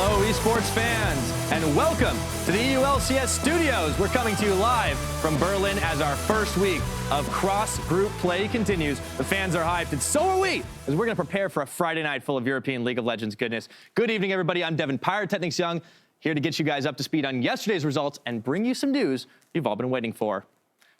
Hello, esports fans, and welcome to the EULCS studios. We're coming to you live from Berlin as our first week of cross-group play continues. The fans are hyped, and so are we, as we're going to prepare for a Friday night full of European League of Legends goodness. Good evening, everybody. I'm Devin Pyrotechnics Young, here to get you guys up to speed on yesterday's results and bring you some news you've all been waiting for.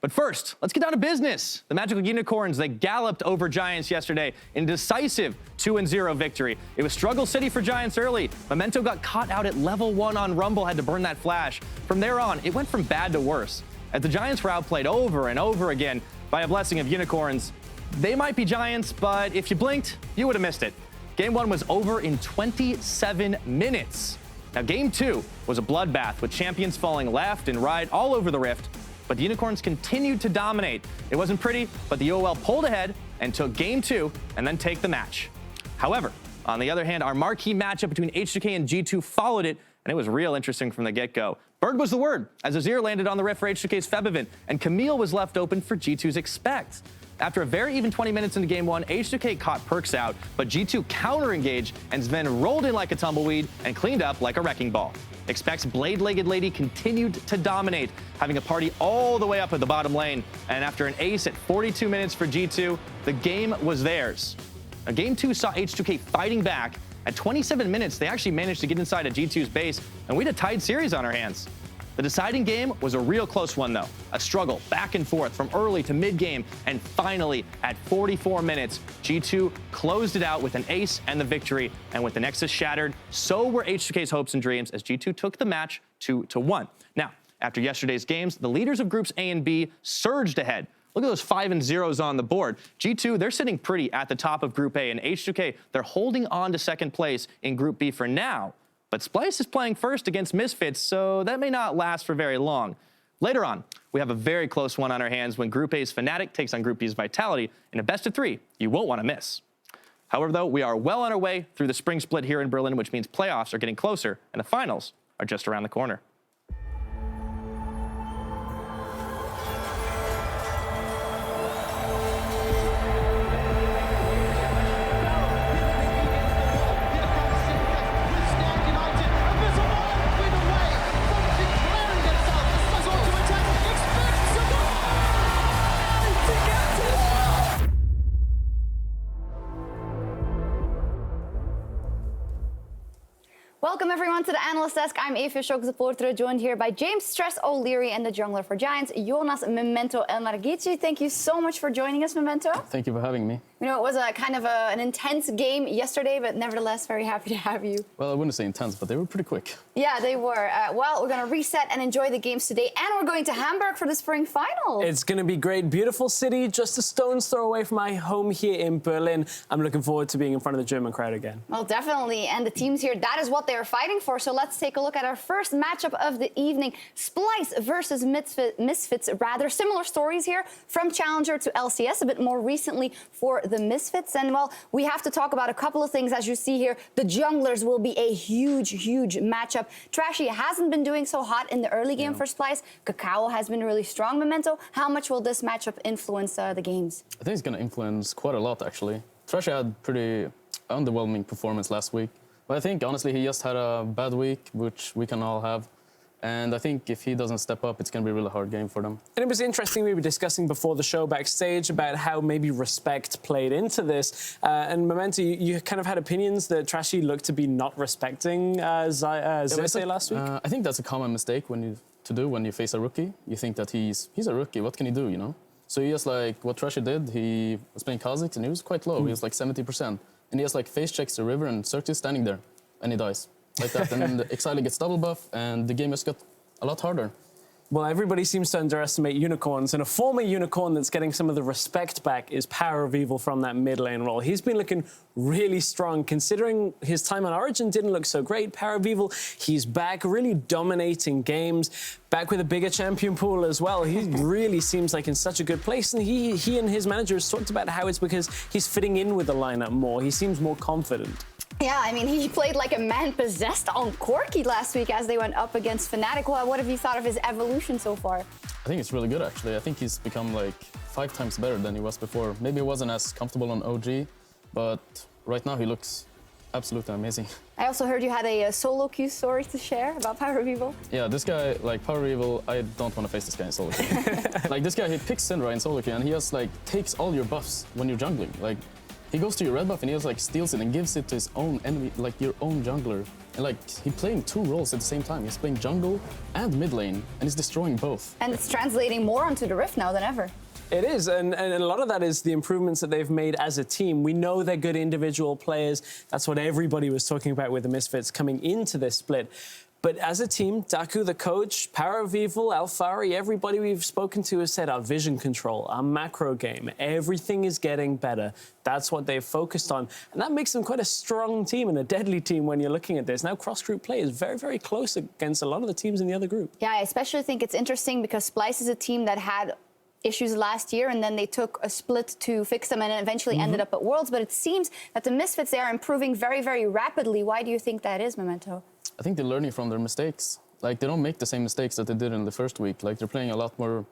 But first, let's get down to business. The Magical Unicorns, they galloped over Giants yesterday in decisive 2-0 victory. It was struggle city for Giants early. Memento got caught out at level 1 on Rumble, had to burn that flash. From there on, it went from bad to worse. As the Giants were outplayed over and over again by a blessing of Unicorns, they might be Giants, but if you blinked, you would have missed it. Game 1 was over in 27 minutes. Now, Game 2 was a bloodbath with champions falling left and right all over the Rift. But the Unicorns continued to dominate. It wasn't pretty, but the OL pulled ahead and took Game 2 and then take the match. However, on the other hand, our marquee matchup between H2K and G2 followed it, and it was real interesting from the get-go. Bird was the word, as Azir landed on the Rift for H2K's Febivent, and Camille was left open for G2's Expect. After a very even 20 minutes into Game 1, H2K caught Perks out, but G2 counter-engaged, and Sven rolled in like a tumbleweed and cleaned up like a wrecking ball. Expect's Blade-Legged Lady continued to dominate, having a party all the way up at the bottom lane. And after an ace at 42 minutes for G2, the game was theirs. Now, Game 2 saw H2K fighting back. At 27 minutes, they actually managed to get inside of G2's base, and we had a tied series on our hands. The deciding game was a real close one, though. A struggle back and forth from early to mid-game, and finally, at 44 minutes, G2 closed it out with an ace and the victory. And with the Nexus shattered, so were H2K's hopes and dreams as G2 took the match 2-1. Now, after yesterday's games, the leaders of Groups A and B surged ahead. Look at those 5 and 0s on the board. G2, they're sitting pretty at the top of Group A, and H2K, they're holding on to second place in Group B for now. But Splyce is playing first against Misfits, so that may not last for very long. Later on, we have a very close one on our hands when Group A's Fnatic takes on Group B's Vitality in a best-of-3 you won't want to miss. However, though, we are well on our way through the spring split here in Berlin, which means playoffs are getting closer, and the finals are just around the corner. Welcome everyone to the Analyst Desk. I'm Eva Shock-Supporter, joined here by James Stress O'Leary and the jungler for Giants, Jonas Memento El Margici. Thank you so much for joining us, Memento. Thank you for having me. You know, it was a kind of an intense game yesterday, but nevertheless, very happy to have you. Well, I wouldn't say intense, but they were pretty quick. Yeah, they were. Well, we're going to reset and enjoy the games today, and we're going to Hamburg for the spring finals. It's going to be great. Beautiful city, just a stone's throw away from my home here in Berlin. I'm looking forward to being in front of the German crowd again. Well, definitely. And the teams here, that is what they're fighting for. So let's take a look at our first matchup of the evening. Splyce versus Misfits. Rather similar stories here from Challenger to LCS, a bit more recently for the Misfits. And, well, we have to talk about a couple of things. As you see here, the junglers will be a huge matchup. Trashy hasn't been doing so hot in the early game for Splyce. Cacao has been really strong. Memento, how much will this matchup influence the games? I think it's going to influence quite a lot, actually. Trashy had pretty underwhelming performance last week. But I think, honestly, he just had a bad week, which we can all have. And I think if he doesn't step up, it's going to be a really hard game for them. And it was interesting, we were discussing before the show backstage about how maybe respect played into this. And Memento, you kind of had opinions that Trashy looked to be not respecting Zese last week? I think that's a common mistake when you face a rookie. You think that he's a rookie, what can he do, you know? So he just like, what Trashy did, he was playing Kha'Zix and he was quite low. He was like 70%. And he just like face checks the river and Cirque is standing there and he dies. Like that, and then the Exile gets double buff, and the game just got a lot harder. Well, everybody seems to underestimate unicorns, and a former unicorn that's getting some of the respect back is Power of Evil from that mid lane role. He's been looking really strong, considering his time on Origin didn't look so great. Power of Evil, he's back, really dominating games, back with a bigger champion pool as well. He really seems like in such a good place, and he and his managers talked about how it's because he's fitting in with the lineup more. He seems more confident. Yeah, I mean, he played like a man possessed on Corki last week as they went up against Fnatic. Well, what have you thought of his evolution so far? I think it's really good, actually. I think he's become like 5 times better than he was before. Maybe he wasn't as comfortable on OG, but right now he looks absolutely amazing. I also heard you had a solo queue story to share about Power of Evil. Yeah, this guy, like Power Evil, I don't want to face this guy in solo queue. Like this guy, he picks Syndra in solo queue and he just like takes all your buffs when you're jungling. Like he goes to your red buff and he just like steals it and gives it to his own enemy, like your own jungler. And like he's playing 2 roles at the same time. He's playing jungle and mid lane and he's destroying both. And it's translating more onto the Rift now than ever. It is, and a lot of that is the improvements that they've made as a team. We know they're good individual players. That's what everybody was talking about with the Misfits coming into this split. But as a team, Daku, the coach, Power of Evil, Alfari, everybody we've spoken to has said our vision control, our macro game, everything is getting better. That's what they've focused on. And that makes them quite a strong team and a deadly team when you're looking at this. Now, cross-group play is very, very close against a lot of the teams in the other group. Yeah, I especially think it's interesting because Splyce is a team that had issues last year, and then they took a split to fix them and eventually ended up at Worlds. But it seems that the Misfits, they are improving very, very rapidly. Why do you think that is, Memento? I think they're learning from their mistakes. Like, they don't make the same mistakes that they did in the first week. Like, they're playing a lot more...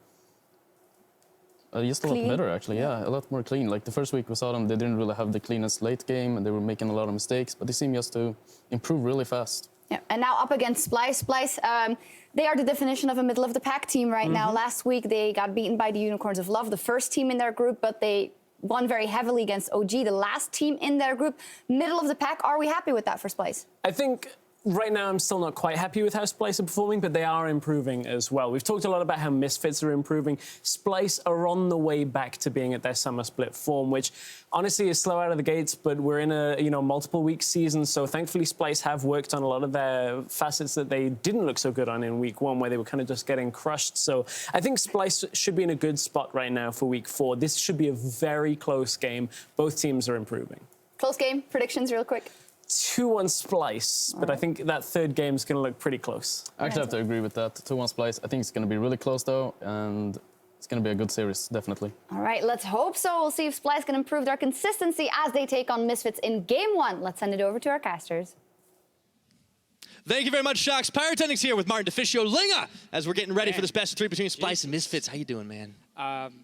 just a lot better, actually. Yeah, a lot more clean. Like, the first week we saw them, they didn't really have the cleanest late game, and they were making a lot of mistakes, but they seem just to improve really fast. Yeah, and now up against Splyce. Splyce, they are the definition of a middle-of-the-pack team right now. Last week, they got beaten by the Unicorns of Love, the first team in their group, but they won very heavily against OG, the last team in their group. Middle of the pack, are we happy with that for Splyce? I think right now I'm still not quite happy with how Splyce are performing, but they are improving as well. We've talked a lot about how Misfits are improving. Splyce are on the way back to being at their summer split form, which honestly is slow out of the gates, but we're in a multiple week season, so thankfully Splyce have worked on a lot of their facets that they didn't look so good on in week 1, where they were kind of just getting crushed. So I think Splyce should be in a good spot right now for week 4. This should be a very close game. Both teams are improving. Close game, predictions real quick. 2-1 Splyce, but I think that third game is going to look pretty close. I actually have to agree with that. 2-1 Splyce. I think it's going to be really close, though, and it's going to be a good series, definitely. All right, let's hope so. We'll see if Splyce can improve their consistency as they take on Misfits in Game 1. Let's send it over to our casters. Thank you very much, Shocks. Pyrotechnics here with Martin DeFicio Linga as we're getting ready for this best of 3 between Splyce and Misfits. How you doing, man?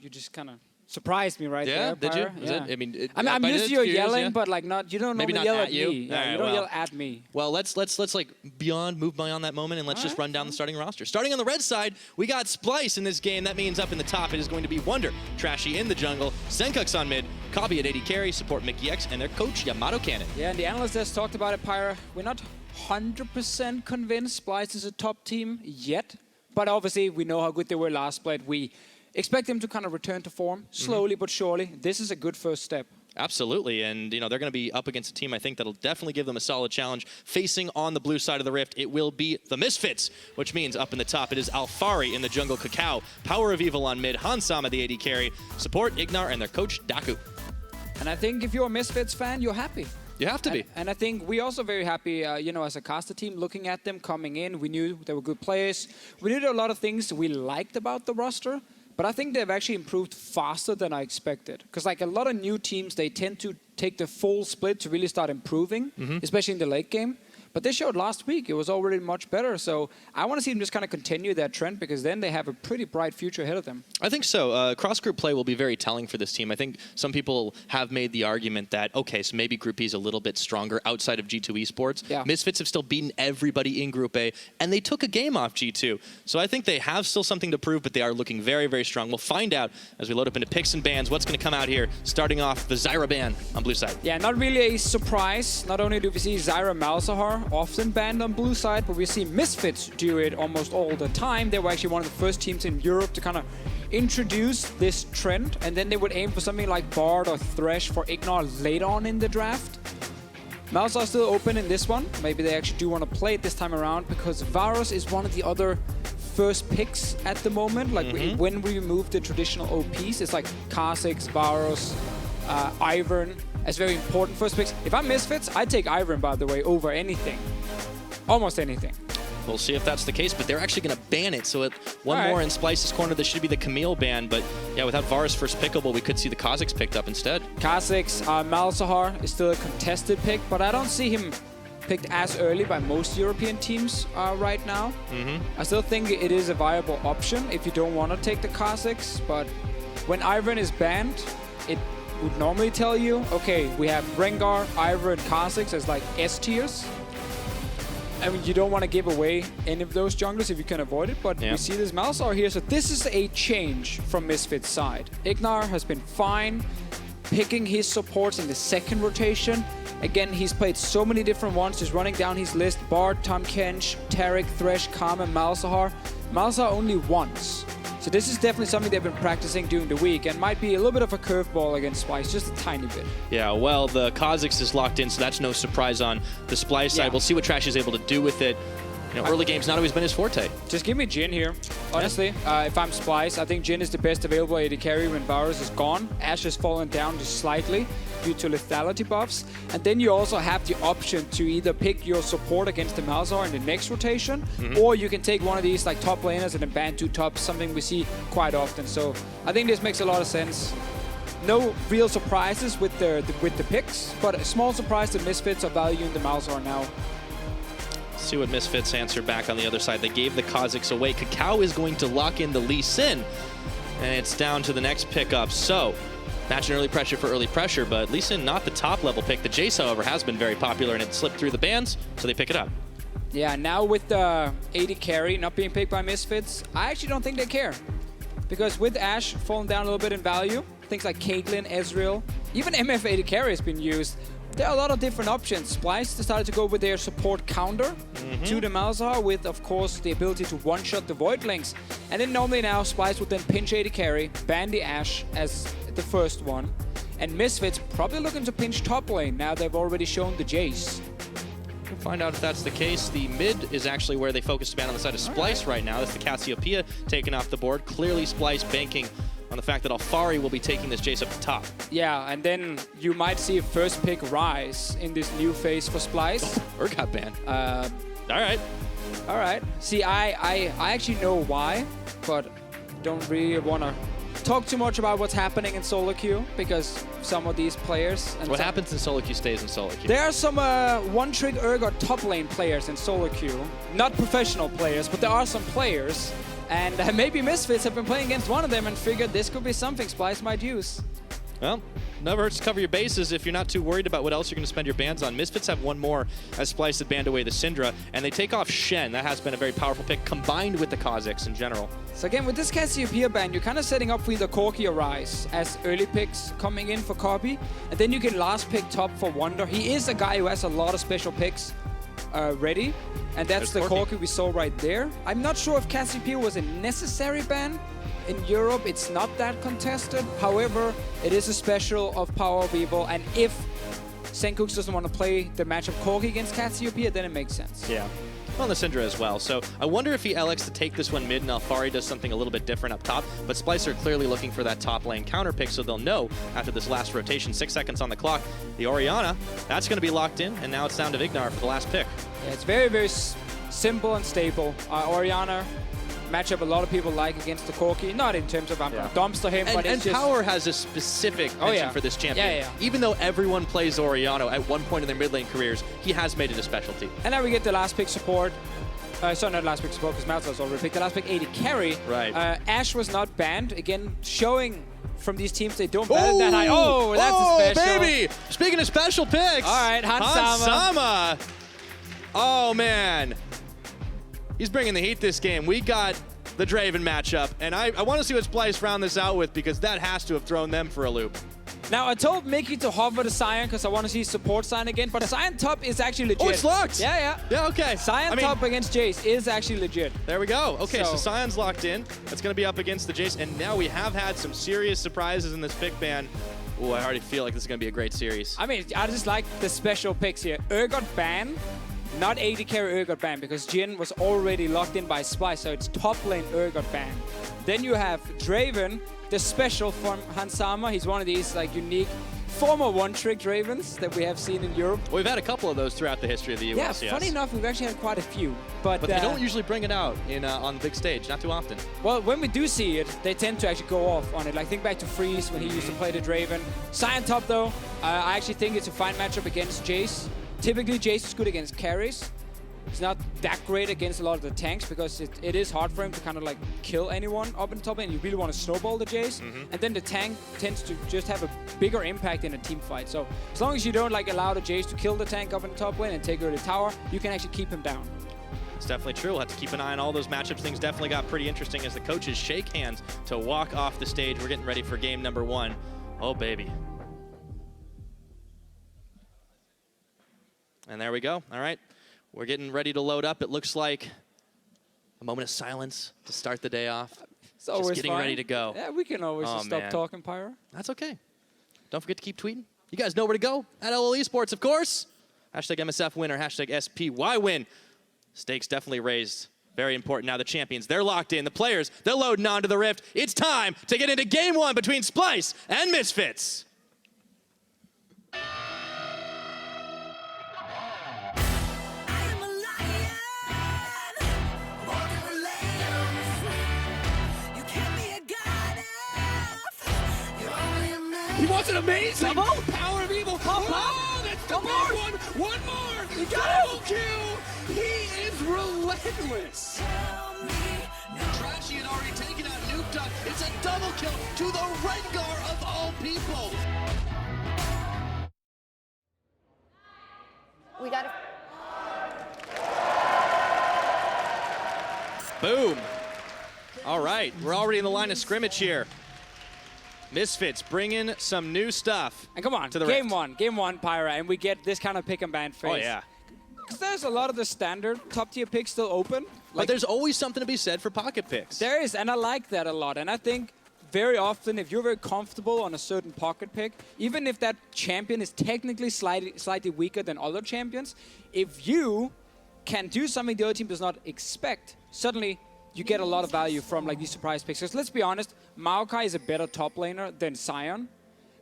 You just kind of surprised me right there. Did you? Yeah. I mean, I'm used to you yelling, but like not. You don't Maybe normally not yell at you. me. Yeah, All right, you don't well. yell at me. Well, let's like move beyond that moment, and let's just run down the starting roster. Starting on the red side, we got Splyce in this game. That means up in the top, it is going to be Wonder, Trashy in the jungle, Zenkuk's on mid, Copy at 80 carry, support Mickey X, and their coach Yamato Cannon. Yeah, and the analyst has talked about it, Pyra. We're not 100% convinced Splyce is a top team yet, but obviously we know how good they were last split. We expect them to kind of return to form slowly but surely. This is a good first step. Absolutely, and they're going to be up against a team I think that'll definitely give them a solid challenge. Facing on the blue side of the rift, it will be the Misfits, which means up in the top it is Alfari in the jungle, Kakao, Power of Evil on mid, Hansama the AD carry, support Ignar, and their coach Daku. And I think if you're a Misfits fan, you're happy. You have to be. And I think we're also very happy, as a caster team, looking at them coming in. We knew they were good players. We knew there were a lot of things we liked about the roster. But I think they've actually improved faster than I expected. Because like a lot of new teams, they tend to take the full split to really start improving, especially in the late game. But they showed last week it was already much better. So I want to see them just kind of continue that trend, because then they have a pretty bright future ahead of them. I think so. Cross-group play will be very telling for this team. I think some people have made the argument that, okay, so maybe Group E is a little bit stronger outside of G2 Esports. Yeah. Misfits have still beaten everybody in Group A, and they took a game off G2. So I think they have still something to prove, but they are looking very, very strong. We'll find out as we load up into picks and bans what's going to come out here, starting off the Zyra ban on blue side. Yeah, not really a surprise. Not only do we see Zyra Malzahar often banned on blue side, but we see Misfits do it almost all the time. They were actually one of the first teams in Europe to kind of introduce this trend, and then they would aim for something like Bard or Thresh for Ignar late on in the draft. Malzahar still open in this one. Maybe they actually do want to play it this time around, because Varus is one of the other first picks at the moment. Like when we remove the traditional OPs, it's like Kha'Zix, Varus, Ivern as very important first picks. If I'm Misfits, I'd take Ivern, by the way, over anything. Almost anything. We'll see if that's the case, but they're actually going to ban it. So one more in Splyce's corner, this should be the Camille ban. But yeah, without Varus first pickable, we could see the Kha'Zix picked up instead. Kha'Zix, Malzahar is still a contested pick, but I don't see him picked as early by most European teams right now. I still think it is a viable option if you don't want to take the Kha'Zix, but when Ivern is banned, it would normally tell you, okay, we have Rengar, Ivor, and Kha'Zix as like S tiers. I mean, you don't want to give away any of those junglers if you can avoid it, but we see this Malzahar here, so this is a change from Misfits' side. Ignar has been fine picking his supports in the second rotation. Again, he's played so many different ones, just running down his list. Bard, Tahm Kench, Taric, Thresh, Karma, Malzahar. Malzahar only once. So this is definitely something they've been practicing during the week and might be a little bit of a curveball against Splyce, just a tiny bit. Yeah, well, the Kha'Zix is locked in, so that's no surprise on the Splyce side. We'll see what Trash is able to do with it. You know, early game's not always been his forte. Just give me Jhin here, honestly. If I'm Splyce, I think Jhin is the best available AD carry when Varus is gone. Ashe has fallen down just slightly due to lethality buffs. And then you also have the option to either pick your support against the Malzahar in the next rotation, or you can take one of these like top laners and then ban 2 tops, something we see quite often. So I think this makes a lot of sense. No real surprises with the picks, but a small surprise that Misfits are valuing the Malzahar now. See what Misfits answer back on the other side. They gave the Kha'Zix away. Kakao is going to lock in the Lee Sin. And it's down to the next pickup. So, matching early pressure for early pressure, but Lee Sin not the top level pick. The Jace, however, has been very popular and it slipped through the bans, so they pick it up. Yeah, now with the AD carry not being picked by Misfits, I actually don't think they care. Because with Ashe falling down a little bit in value, things like Caitlyn, Ezreal, even MF AD carry has been used. There are a lot of different options. Splyce decided to go with their support counter to the Malzahar with, of course, the ability to one-shot the Voidlings. And then normally now, Splyce would then pinch AD carry, ban the Ashe as the first one. And Misfits probably looking to pinch top lane now they've already shown the Jace. We'll find out if that's the case. The mid is actually where they focus to ban on the side of Splyce right now. That's the Cassiopeia taken off the board. Clearly Splyce banking on the fact that Alfari will be taking this Jace up the top. Yeah, and then you might see a first pick rise in this new phase for Splyce. Or got banned. All right. See, I actually know why, but don't really want to talk too much about what's happening in solo queue because some of these players... And what happens in solo queue stays in solo queue. There are some one-trick Urgot top lane players in solo queue. Not professional players, but there are some players. And maybe Misfits have been playing against one of them and figured this could be something Splyce might use. Well, never hurts to cover your bases if you're not too worried about what else you're going to spend your bans on. Misfits have one more as Splyce had banned away the Syndra, and they take off Shen. That has been a very powerful pick combined with the Kha'Zix in general. So again, with this Cassiopeia ban, you're kind of setting up for either Corki or Ryze as early picks coming in for Copy, and then you can last pick top for Wonder. He is a guy who has a lot of special picks ready, and that's the Corki we saw right there. I'm not sure if Cassiopeia was a necessary ban. In Europe, it's not that contested. However, it is a special of Power of Evil, and if Senkooks doesn't want to play the matchup Corki against Cassiopeia, then it makes sense. Yeah. On the Syndra as well. So I wonder if he elects to take this one mid and Alfari does something a little bit different up top. But Splyce are clearly looking for that top lane counter pick, so they'll know after this last rotation. 6 seconds on the clock. The Orianna, that's going to be locked in, and now it's down to Ignar for the last pick. Yeah, it's very, very simple and stable. Orianna, matchup a lot of people like against the Corki. Not in terms of I'm going to dumpster him, but it's just... Power has a specific mention for this champion. Yeah. Even though everyone plays Orianna at one point in their mid lane careers, he has made it a specialty. And now we get the last pick support. Sorry, not last pick support, because Malzahar's already picked. The last pick AD carry. Right. Ashe was not banned. Again, showing from these teams they don't ban that high. Oh, that's a special. Baby! Speaking of special picks. All right, Hans Sama. Oh, man. He's bringing the heat this game. We got the Draven matchup, and I want to see what Splyce round this out with because that has to have thrown them for a loop. Now, I told Mickey to hover the Sion because I want to see support Sion again, but Sion top is actually legit. Oh, it's locked! Yeah. Yeah, okay. Sion top against Jace is actually legit. There we go. Okay, so Sion's locked in. That's going to be up against the Jace, and now we have had some serious surprises in this pick ban. Oh, I already feel like this is going to be a great series. I mean, I just like the special picks here. Urgot ban, not AD carry Urgot ban, because Jhin was already locked in by Splyce, so it's top lane Urgot ban. Then you have Draven, the special from Hans Sama. He's one of these like unique former one-trick Dravens that we have seen in Europe. We've had a couple of those throughout the history of the ULCS. Yeah, funny enough, we've actually had quite a few. But they don't usually bring it out in on the big stage, not too often. Well, when we do see it, they tend to actually go off on it. Like, think back to Freeze when he used to play the Draven. Sion top, though, I actually think it's a fine matchup against Jace. Typically, Jace is good against carries. He's not that great against a lot of the tanks because it is hard for him to kind of like kill anyone up in the top lane. You really want to snowball the Jace, and then the tank tends to just have a bigger impact in a team fight. So as long as you don't like allow the Jace to kill the tank up in the top lane and take early tower, you can actually keep him down. It's definitely true. We'll have to keep an eye on all those matchups. Things definitely got pretty interesting as the coaches shake hands to walk off the stage. We're getting ready for game number 1. Oh, baby. And there we go. All right. We're getting ready to load up. It looks like a moment of silence to start the day off. It's always just getting fine. ready to go. Yeah, we can always just stop talking, Pyro. That's okay. Don't forget to keep tweeting. You guys know where to go. At LL Esports, of course. Hashtag MSF winner, hashtag SPY win. Stakes definitely raised. Very important now. The champions, they're locked in. The players, they're loading onto the Rift. It's time to get into game 1 between Splyce and Misfits. He wants an amazing power of evil. Oh, that's the big one. One more. Double kill. He is relentless. Trashy had already taken out Nuke Duck. It's a double kill to the Rengar of all people. We got it. Boom. All right, we're already in the line of scrimmage here. Misfits bringing some new stuff. And come on, to the game Rift. one, Pyra, and we get this kind of pick and ban phase. Oh, yeah. Because there's a lot of the standard top-tier picks still open. But there's always something to be said for pocket picks. There is, and I like that a lot. And I think very often, if you're very comfortable on a certain pocket pick, even if that champion is technically slightly weaker than other champions, if you can do something the other team does not expect, suddenly you get a lot of value from like these surprise picks. Because let's be honest, Maokai is a better top laner than Sion.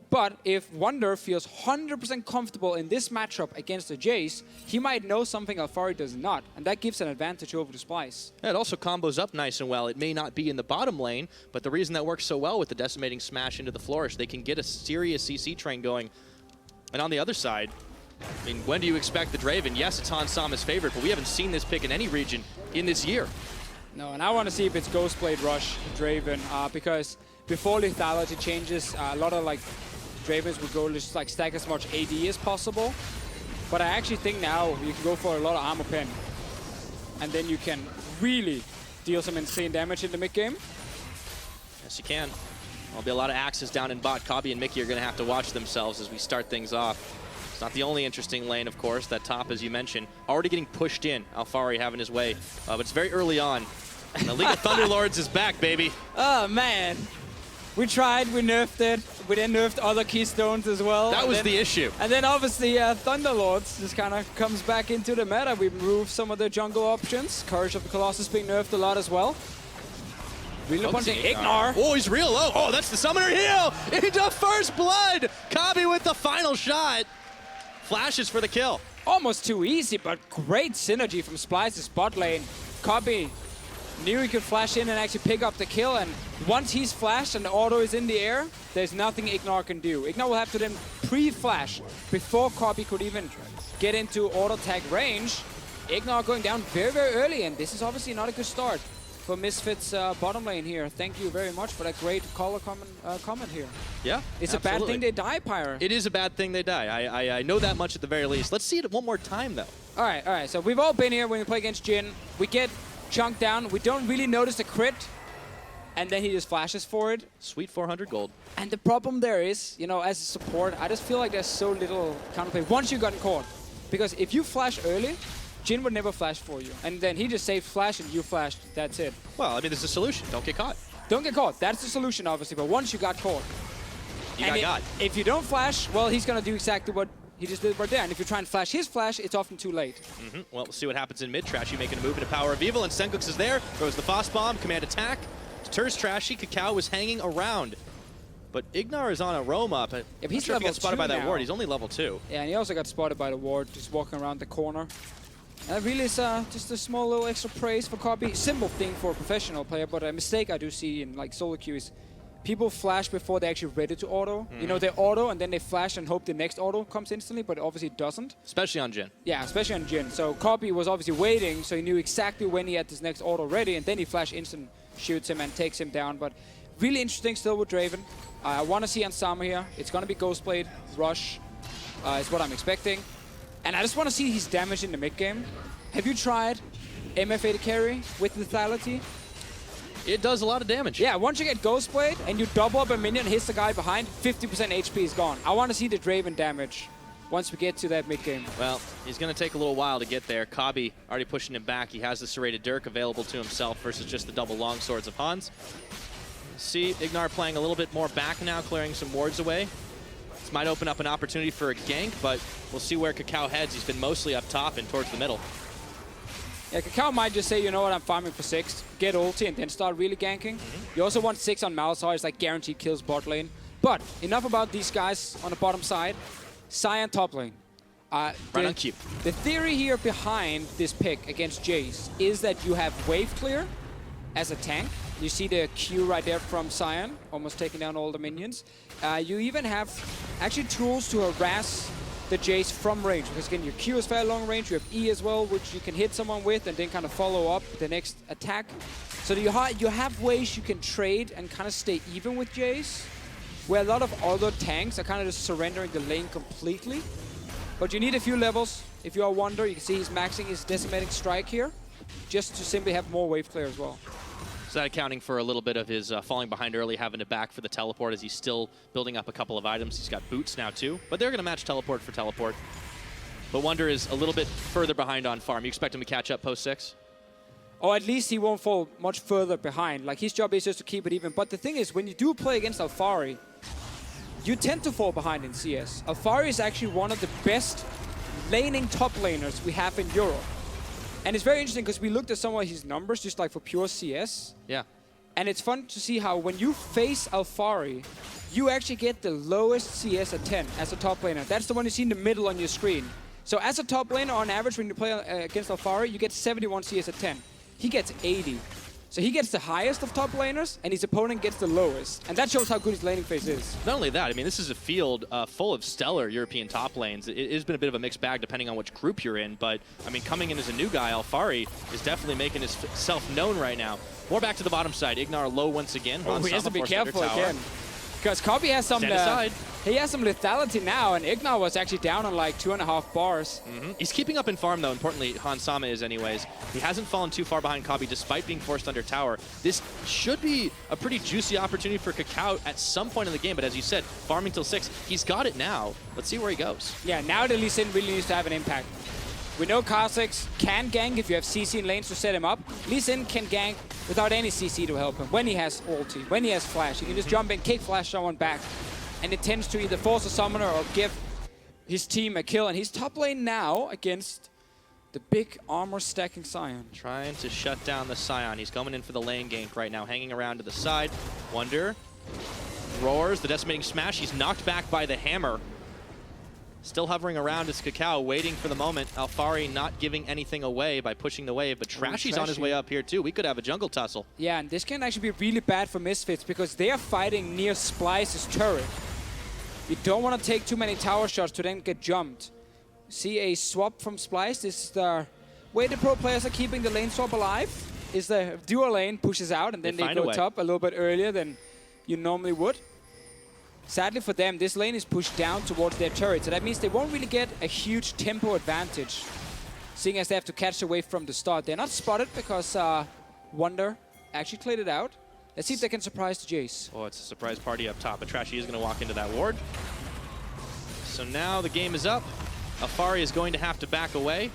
But if Wonder feels 100% comfortable in this matchup against the Jace, he might know something Alfari does not, and that gives an advantage over the Splyce. Yeah, it also combos up nice and well. It may not be in the bottom lane, but the reason that works so well with the Decimating Smash into the Flourish, they can get a serious CC train going. And on the other side, I mean, when do you expect the Draven? Yes, it's Han Sama's favorite, but we haven't seen this pick in any region in this year. No, and I want to see if it's Ghostblade Rush Draven, because before lethality changes, a lot of like Dravens would go just like stack as much AD as possible. But I actually think now you can go for a lot of armor pen, and then you can really deal some insane damage in the mid game. Yes, you can. There'll be a lot of axes down in bot. Kabi and Mickey are going to have to watch themselves as we start things off. It's not the only interesting lane, of course. That top, as you mentioned, already getting pushed in. Alfari having his way, but it's very early on. And the League of Thunderlords is back, baby. Oh, man. We tried, we nerfed it. We then nerfed other keystones as well. That was the issue. And then obviously Thunderlords just kind of comes back into the meta. We removed some of the jungle options. Courage of the Colossus being nerfed a lot as well. Really punching Ignar. Oh, he's real low. Oh, that's the summoner heal into first blood. Kabi with the final shot. Flashes for the kill. Almost too easy, but great synergy from Splyce's bot lane. Kabi knew he could flash in and actually pick up the kill, and once he's flashed and the auto is in the air, there's nothing Ignar can do. Ignar will have to then pre-flash before Kabi could even get into auto tag range. Ignar going down very, very early, and this is obviously not a good start for Misfits bottom lane here. Thank you very much for that great caller comment here. Yeah, it's absolutely. a bad thing they die, Pyre. It is a bad thing they die. I know that much at the very least. Let's see it one more time, though. All right. So we've all been here when we play against Jhin. We get chunked down. We don't really notice the crit, and then he just flashes for it. Sweet 400 gold. And the problem there is, you know, as a support, I just feel like there's so little counterplay once you've gotten caught. Because if you flash early, Jhin would never flash for you. And then he just saved flash and you flashed. That's it. Well, I mean, there's a solution. Don't get caught. Don't get caught. That's the solution, obviously. But once you got caught, you got. If you don't flash, well, he's going to do exactly what he just did right there. And if you try and flash his flash, it's often too late. Well, we'll see what happens in mid. Trashy making a move into Power of Evil, and Sengoku is there. Throws the Foss Bomb. Command attack. Deters Trashy. Cacao is hanging around. But Ignar is on a roam up. If he's sure if he level got spotted 2 by that now. ward. He's only level 2. Yeah, and he also got spotted by the ward, just walking around the corner. And that really is just a small little extra praise for Kabi. Simple thing for a professional player, but a mistake I do see in like solo queue is people flash before they're actually ready to auto. You know, they auto and then they flash and hope the next auto comes instantly, but obviously it doesn't. Especially on Jhin. Yeah, especially on Jhin. So Copy was obviously waiting, so he knew exactly when he had this next auto ready, and then he flash instant, shoots him and takes him down. But really interesting still with Draven. I want to see Ansama here. It's going to be Ghostblade, Rush is what I'm expecting. And I just want to see his damage in the mid game. Have you tried MFA to carry with lethality? It does a lot of damage. Yeah, once you get Ghostblade and you double up a minion, hits the guy behind, 50% HP is gone. I want to see the Draven damage once we get to that mid game. Well, he's going to take a little while to get there. Kabi already pushing him back. He has the Serrated Dirk available to himself versus just the double longswords of Hans. See Ignar playing a little bit more back now, clearing some wards away. This might open up an opportunity for a gank, but we'll see where Kakao heads. He's been mostly up top and towards the middle. Yeah, Kakao might just say, you know what, I'm farming for 6, get ulti, and then start really ganking. You also want 6 on Malzahar, it's like guaranteed kills bot lane. But enough about these guys on the bottom side. Sion top lane. Right on cue. The theory here behind this pick against Jace is that you have wave clear as a tank. You see the Q right there from Sion, almost taking down all the minions. You even have actually tools to harass the Jace from range, because again, your Q is fairly long range, you have E as well, which you can hit someone with and then kind of follow up the next attack. So you have ways you can trade and kind of stay even with Jace, where a lot of other tanks are kind of just surrendering the lane completely. But you need a few levels. If you are Wonder, you can see he's maxing his Decimating Strike here, just to simply have more wave clear as well. Is that accounting for a little bit of his falling behind early, having to back for the teleport as he's still building up a couple of items. He's got boots now too, but they're going to match teleport for teleport. But Wonder is a little bit further behind on farm. You expect him to catch up post 6? Or at least he won't fall much further behind. Like, his job is just to keep it even. But the thing is, when you do play against Alphari, you tend to fall behind in CS. Alphari is actually one of the best laning top laners we have in Europe. And it's very interesting because we looked at some of his numbers just like for pure CS. Yeah. And it's fun to see how when you face Alphari, you actually get the lowest CS at 10 as a top laner. That's the one you see in the middle on your screen. So as a top laner, on average, when you play against Alphari, you get 71 CS at 10. He gets 80. So he gets the highest of top laners, and his opponent gets the lowest. And that shows how good his laning phase is. Not only that, I mean, this is a field full of stellar European top lanes. It has been a bit of a mixed bag depending on which group you're in, but, I mean, coming in as a new guy, Alphari is definitely making himself known right now. More back to the bottom side. Ignar low once again. Oh, he has to be careful again. Because Copy has some he has some lethality now, and Ignar was actually down on like 2.5 bars. He's keeping up in farm, though. Importantly, Hansama is anyways. He hasn't fallen too far behind Copy despite being forced under tower. This should be a pretty juicy opportunity for Kakao at some point in the game, but as you said, farming till 6. He's got it now. Let's see where he goes. Yeah, now the Lee Sin really needs to have an impact. We know Kha'Zix can gank if you have CC in lanes to set him up. Lee Sin can gank without any CC to help him. When he has ulti, when he has flash, he can just jump in, kick flash someone back. And it tends to either force a summoner or give his team a kill. And he's top lane now against the big armor stacking Sion. Trying to shut down the Sion. He's coming in for the lane gank right now, hanging around to the side. Wonder roars, the decimating smash. He's knocked back by the hammer. Still hovering around is Kakao, waiting for the moment. Alphari not giving anything away by pushing the wave, but Trashy's on his way up here too. We could have a jungle tussle. Yeah, and this can actually be really bad for Misfits because they are fighting near Splyce's turret. You don't want to take too many tower shots to then get jumped. See a swap from Splyce. This is the way the pro players are keeping the lane swap alive. Is the dual lane pushes out and then they go top a little bit earlier than you normally would. Sadly for them, this lane is pushed down towards their turret, so that means they won't really get a huge tempo advantage, seeing as they have to catch the wave from the start. They're not spotted because Wonder actually cleared it out. Let's see if they can surprise the Jace. Oh, it's a surprise party up top, but Trashy is going to walk into that ward. So now the game is up. Alphari is going to have to back away.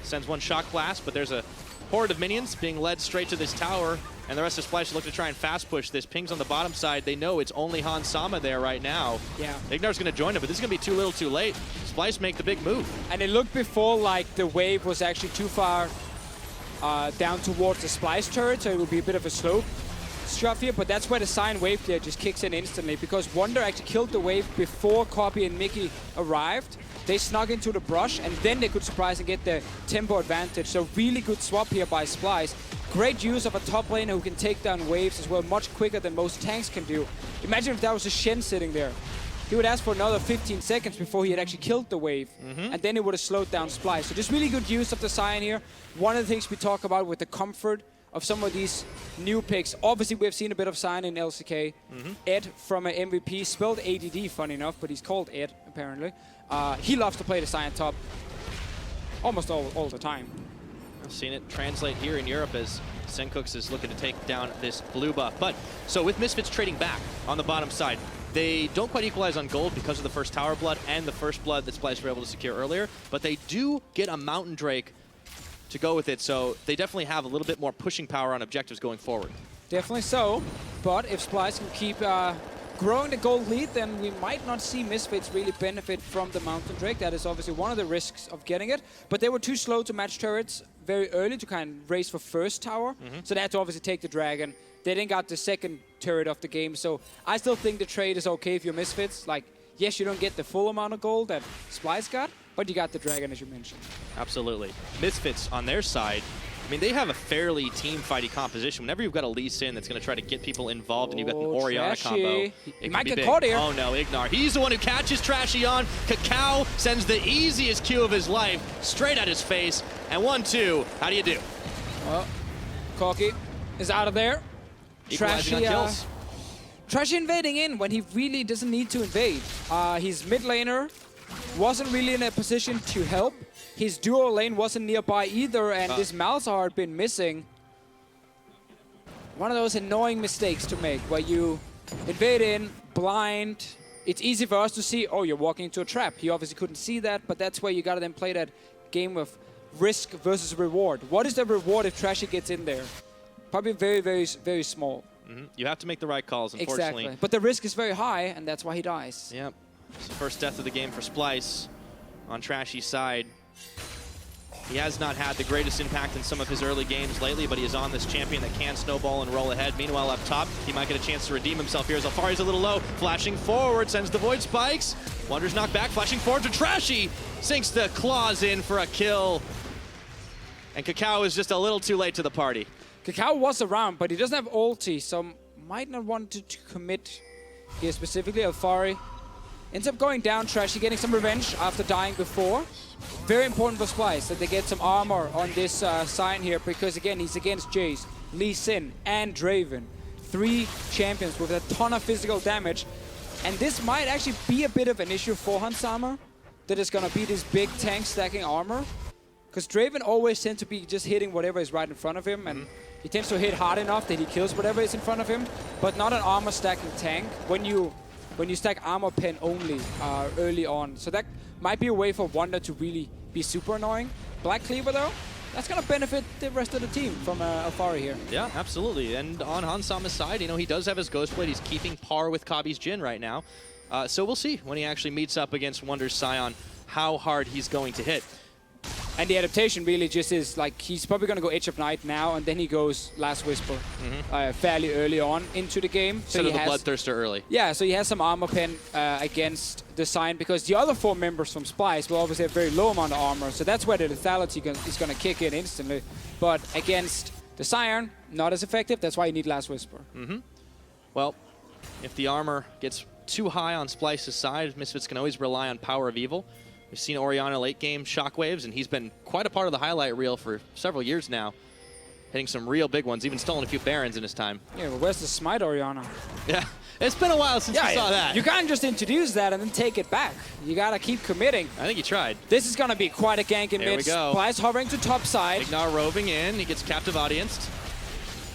Sends one shock blast, but there's a horde of minions being led straight to this tower. And the rest of Splyce look to try and fast push this. Pings on the bottom side. They know it's only Hansama there right now. Yeah. Ignar's going to join him, but this is going to be too little too late. Splyce make the big move. And it looked before like the wave was actually too far down towards the Splyce turret, so it would be a bit of a slope. shove here, but that's where the Sign wave there just kicks in instantly, because Wonder actually killed the wave before Copy and Mickey arrived. They snuck into the brush, and then they could surprise and get the tempo advantage. So really good swap here by Splyce. Great use of a top laner who can take down waves as well, much quicker than most tanks can do. Imagine if that was a Shen sitting there. He would ask for another 15 seconds before he had actually killed the wave, and then it would have slowed down Splyce. So just really good use of the Sion here. One of the things we talk about with the comfort of some of these new picks. Obviously, we've seen a bit of Sion in LCK. Ed from an MVP, spelled ADD, funny enough, but he's called Ed, apparently. He loves to play the Sion top almost all the time. I've seen it translate here in Europe as Sencooks is looking to take down this blue buff. But, so with Misfits trading back on the bottom side, they don't quite equalize on gold because of the first Tower Blood and the first blood that Splyce were able to secure earlier, but they do get a Mountain Drake to go with it, so they definitely have a little bit more pushing power on objectives going forward. Definitely so, but if Splyce can keep growing the gold lead, then we might not see Misfits really benefit from the Mountain Drake. That is obviously one of the risks of getting it, but they were too slow to match turrets very early to kind of race for first tower, so they had to obviously take the dragon. They then got the second turret of the game, so I still think the trade is okay if you're Misfits. Like, yes, you don't get the full amount of gold that Splyce got, but you got the dragon, as you mentioned. Absolutely. Misfits on their side, I mean, they have a fairly team-fighty composition. Whenever you've got a Lee Sin that's going to try to get people involved, and you've got an Orianna combo, he might get caught here. Oh no, Ignar. He's the one who catches Trashy on. Kakao sends the easiest Q of his life straight at his face. And 1-2. How do you do? Well, Corky is out of there. Equalizing on kills. Trashy invading in when he really doesn't need to invade. His mid laner wasn't really in a position to help. His duo lane wasn't nearby either, and this Malzahar had been missing. One of those annoying mistakes to make, where you invade in, blind. It's easy for us to see, oh, you're walking into a trap. He obviously couldn't see that, but that's where you gotta then play that game of risk versus reward. What is the reward if Trashy gets in there? Probably very, very, very small. You have to make the right calls, unfortunately. Exactly. But the risk is very high, and that's why he dies. Yep. It's the first death of the game for Splyce on Trashy's side. He has not had the greatest impact in some of his early games lately, but he is on this champion that can snowball and roll ahead. Meanwhile, up top, he might get a chance to redeem himself here as Alfari's a little low. Flashing forward, sends the Void Spikes. Wonders knocked back, flashing forward to Trashy. Sinks the claws in for a kill. And Kakao is just a little too late to the party. Kakao was around, but he doesn't have ulti, so might not want to commit here specifically. Alfari ends up going down. Trashy getting some revenge after dying before. Very important for Splyce that they get some armor on this sign here, because again, he's against Jace, Lee Sin, and Draven. 3 champions with a ton of physical damage. And this might actually be a bit of an issue for Hans Armor, that is going to be this big tank stacking armor. Because Draven always tends to be just hitting whatever is right in front of him, and he tends to hit hard enough that he kills whatever is in front of him, but not an armor stacking tank when you stack armor pen only early on. So that might be a way for Wonder to really be super annoying. Black Cleaver though, that's going to benefit the rest of the team from Alfari here. Yeah, absolutely. And on Hansama's side, you know, he does have his Ghostblade. He's keeping par with Kabi's Jhin right now. So we'll see when he actually meets up against Wonder's Scion how hard he's going to hit. And the adaptation really just is like, he's probably going to go Edge of Night now, and then he goes Last Whisper fairly early on into the game. So he has the Bloodthirster early. Yeah, so he has some armor pen against the Sign, because the other 4 members from Splyce will obviously have very low amount of armor, so that's where the lethality is going to kick in instantly. But against the Scion, not as effective. That's why you need Last Whisper. Well, if the armor gets too high on Splyce's side, Misfits can always rely on Power of Evil. We've seen Orianna late game shockwaves, and he's been quite a part of the highlight reel for several years now. Hitting some real big ones, even stolen a few Barons in his time. Yeah, well, where's the Smite Orianna? Yeah, it's been a while since we saw that. You can't just introduce that and then take it back. You gotta keep committing. I think he tried. This is gonna be quite a gank in There mid. we go. Splyce hovering to top side. Ignar roving in, he gets captive audienced.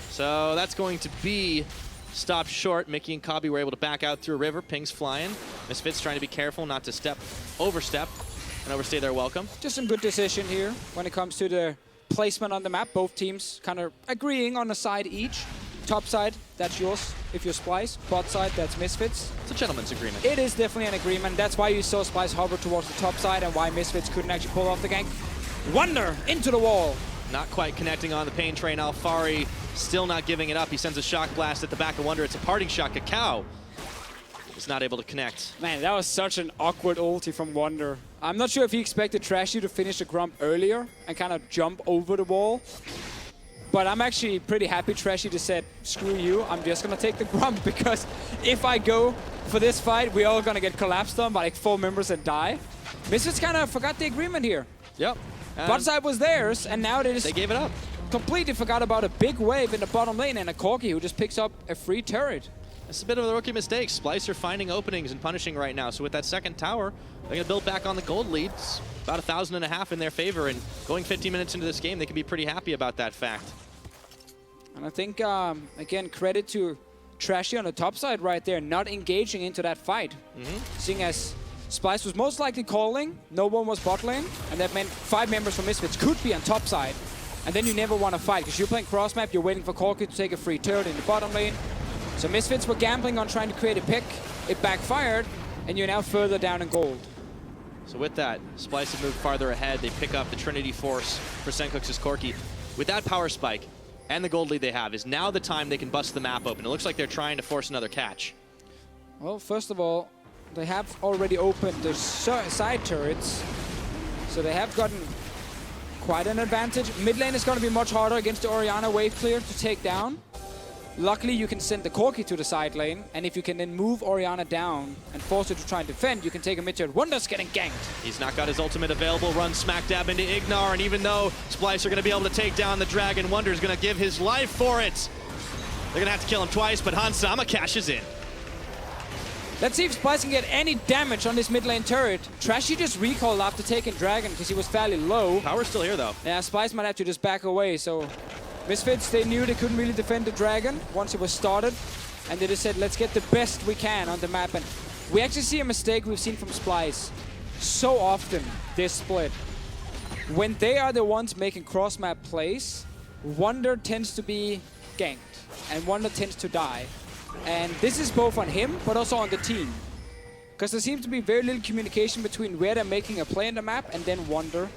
So that's going to be stopped short. Mickey and Kabi were able to back out through a river. Ping's flying. Misfits trying to be careful not to overstep and overstay their welcome. Just some good decision here when it comes to the placement on the map. Both teams kind of agreeing on a side each. Top side, that's yours if you're Splyce. Bot side, that's Misfits. It's a gentleman's agreement. It is definitely an agreement. That's why you saw Splyce hover towards the top side and why Misfits couldn't actually pull off the gank. Wonder into the wall. Not quite connecting on the pain train. Alfari still not giving it up. He sends a shock blast at the back of Wonder. It's a parting shot. Kakao is not able to connect. Man, that was such an awkward ulti from Wonder. I'm not sure if he expected Trashy to finish the Grump earlier and kind of jump over the wall. But I'm actually pretty happy Trashy just said, screw you, I'm just going to take the Grump, because if I go for this fight, we're all going to get collapsed on by like 4 members and die. Misfits kind of forgot the agreement here. Yep. Bot side was theirs, and now they gave it up. Completely forgot about a big wave in the bottom lane and a Corki who just picks up a free turret. It's a bit of a rookie mistake. Splyce are finding openings and punishing right now. So with that second tower, they're going to build back on the gold leads. About 1,500 in their favor, and going 15 minutes into this game, they can be pretty happy about that fact. And I think, again, credit to Trashy on the top side right there, not engaging into that fight. Seeing as Splyce was most likely calling, no one was bot lane, and that meant 5 members from Misfits could be on top side. And then you never want to fight, because you're playing cross map, you're waiting for Corki to take a free turret in the bottom lane. So Misfits were gambling on trying to create a pick. It backfired, and you're now further down in gold. So with that, Splyce have moved farther ahead. They pick up the Trinity Force for Sencooks' Corki. With that power spike and the gold lead they have, is now the time they can bust the map open. It looks like they're trying to force another catch. Well, first of all, they have already opened the side turrets. So they have gotten quite an advantage. Mid lane is going to be much harder against the Orianna wave clear to take down. Luckily, you can send the Corki to the side lane, and if you can then move Orianna down and force her to try and defend, you can take a mid turret. Wonder's getting ganked. He's not got his ultimate available, run smack dab into Ignar, and even though Splyce are going to be able to take down the Dragon, Wonder's going to give his life for it. They're going to have to kill him twice, but Hansama cashes in. Let's see if Splyce can get any damage on this mid lane turret. Trashy just recalled after taking Dragon because he was fairly low. Power's still here, though. Yeah, Splyce might have to just back away, so Misfits, they knew they couldn't really defend the Dragon once it was started, and they just said, let's get the best we can on the map. And we actually see a mistake we've seen from Splyce so often this split. When they are the ones making cross-map plays, Wonder tends to be ganked, and Wonder tends to die. And this is both on him, but also on the team. Because there seems to be very little communication between where they're making a play on the map and then Wonder.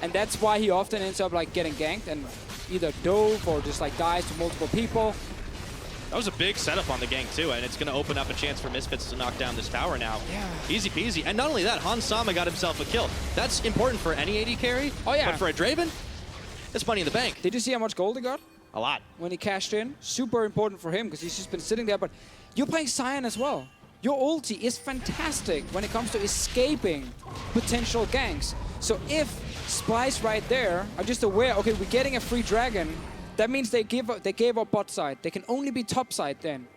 And that's why he often ends up like getting ganked and either dove or just like dies to multiple people. That was a big setup on the gank too, and it's going to open up a chance for Misfits to knock down this tower now. Yeah. Easy peasy. And not only that, Hansama got himself a kill. That's important for any AD carry. Oh yeah. But for a Draven, that's money in the bank. Did you see how much gold he got? A lot. When he cashed in. Super important for him because he's just been sitting there. But you're playing Sion as well. Your ulti is fantastic when it comes to escaping potential ganks. So if Splyce right there are just aware, okay, we're getting a free Dragon, that means they gave up bot side. They can only be top side then.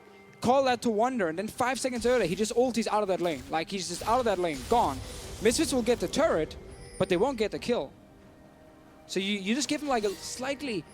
Call that to Wonder, and then 5 seconds earlier, he just ultis out of that lane. Like, he's just out of that lane, gone. Misfits will get the turret, but they won't get the kill. So you just give them like a slightly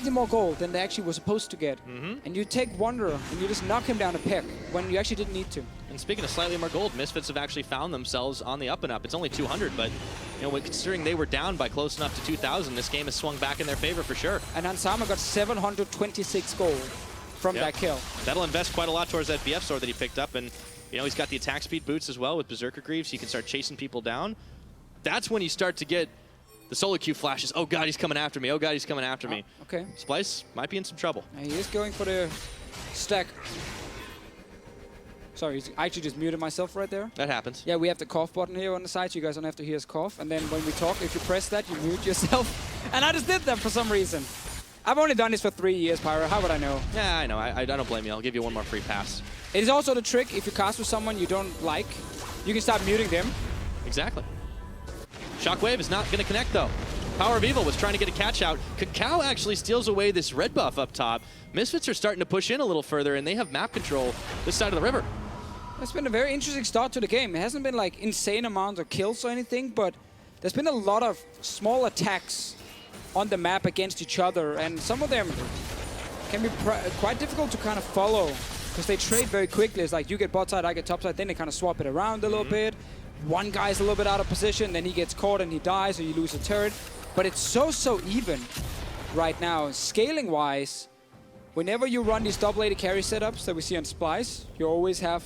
more gold than they actually were supposed to get. And you take Wonder and you just knock him down a peck when you actually didn't need to. And speaking of slightly more gold, Misfits have actually found themselves on the up and up. It's only 200, but you know, considering they were down by close enough to 2,000, this game has swung back in their favor for sure. And Hansama got 726 gold from that kill. That'll invest quite a lot towards that BF sword that he picked up, and you know, he's got the attack speed boots as well with Berserker Greaves. He can start chasing people down. That's when you start to get the solo Q flashes. Oh god, he's coming after me. Oh god, he's coming after me. Okay. Splyce might be in some trouble. And he is going for the stack. Sorry, I actually just muted myself right there. That happens. Yeah, we have the cough button here on the side, so you guys don't have to hear us cough. And then when we talk, if you press that, you mute yourself. And I just did that for some reason. I've only done this for 3 years, Pyro. How would I know? Yeah, I know. I don't blame you. I'll give you one more free pass. It is also the trick, if you cast with someone you don't like, you can start muting them. Exactly. Shockwave is not going to connect, though. Power of Evil was trying to get a catch out. Kakao actually steals away this red buff up top. Misfits are starting to push in a little further, and they have map control this side of the river. It's been a very interesting start to the game. It hasn't been like insane amounts of kills or anything, but there's been a lot of small attacks on the map against each other, and some of them can be quite difficult to kind of follow because they trade very quickly. It's like you get bot side, I get top side, then they kind of swap it around a little bit. One guy's a little bit out of position, then he gets caught and he dies, or you lose a turret. But it's so even right now. Scaling-wise, whenever you run these double AD carry setups that we see on Splyce, you always have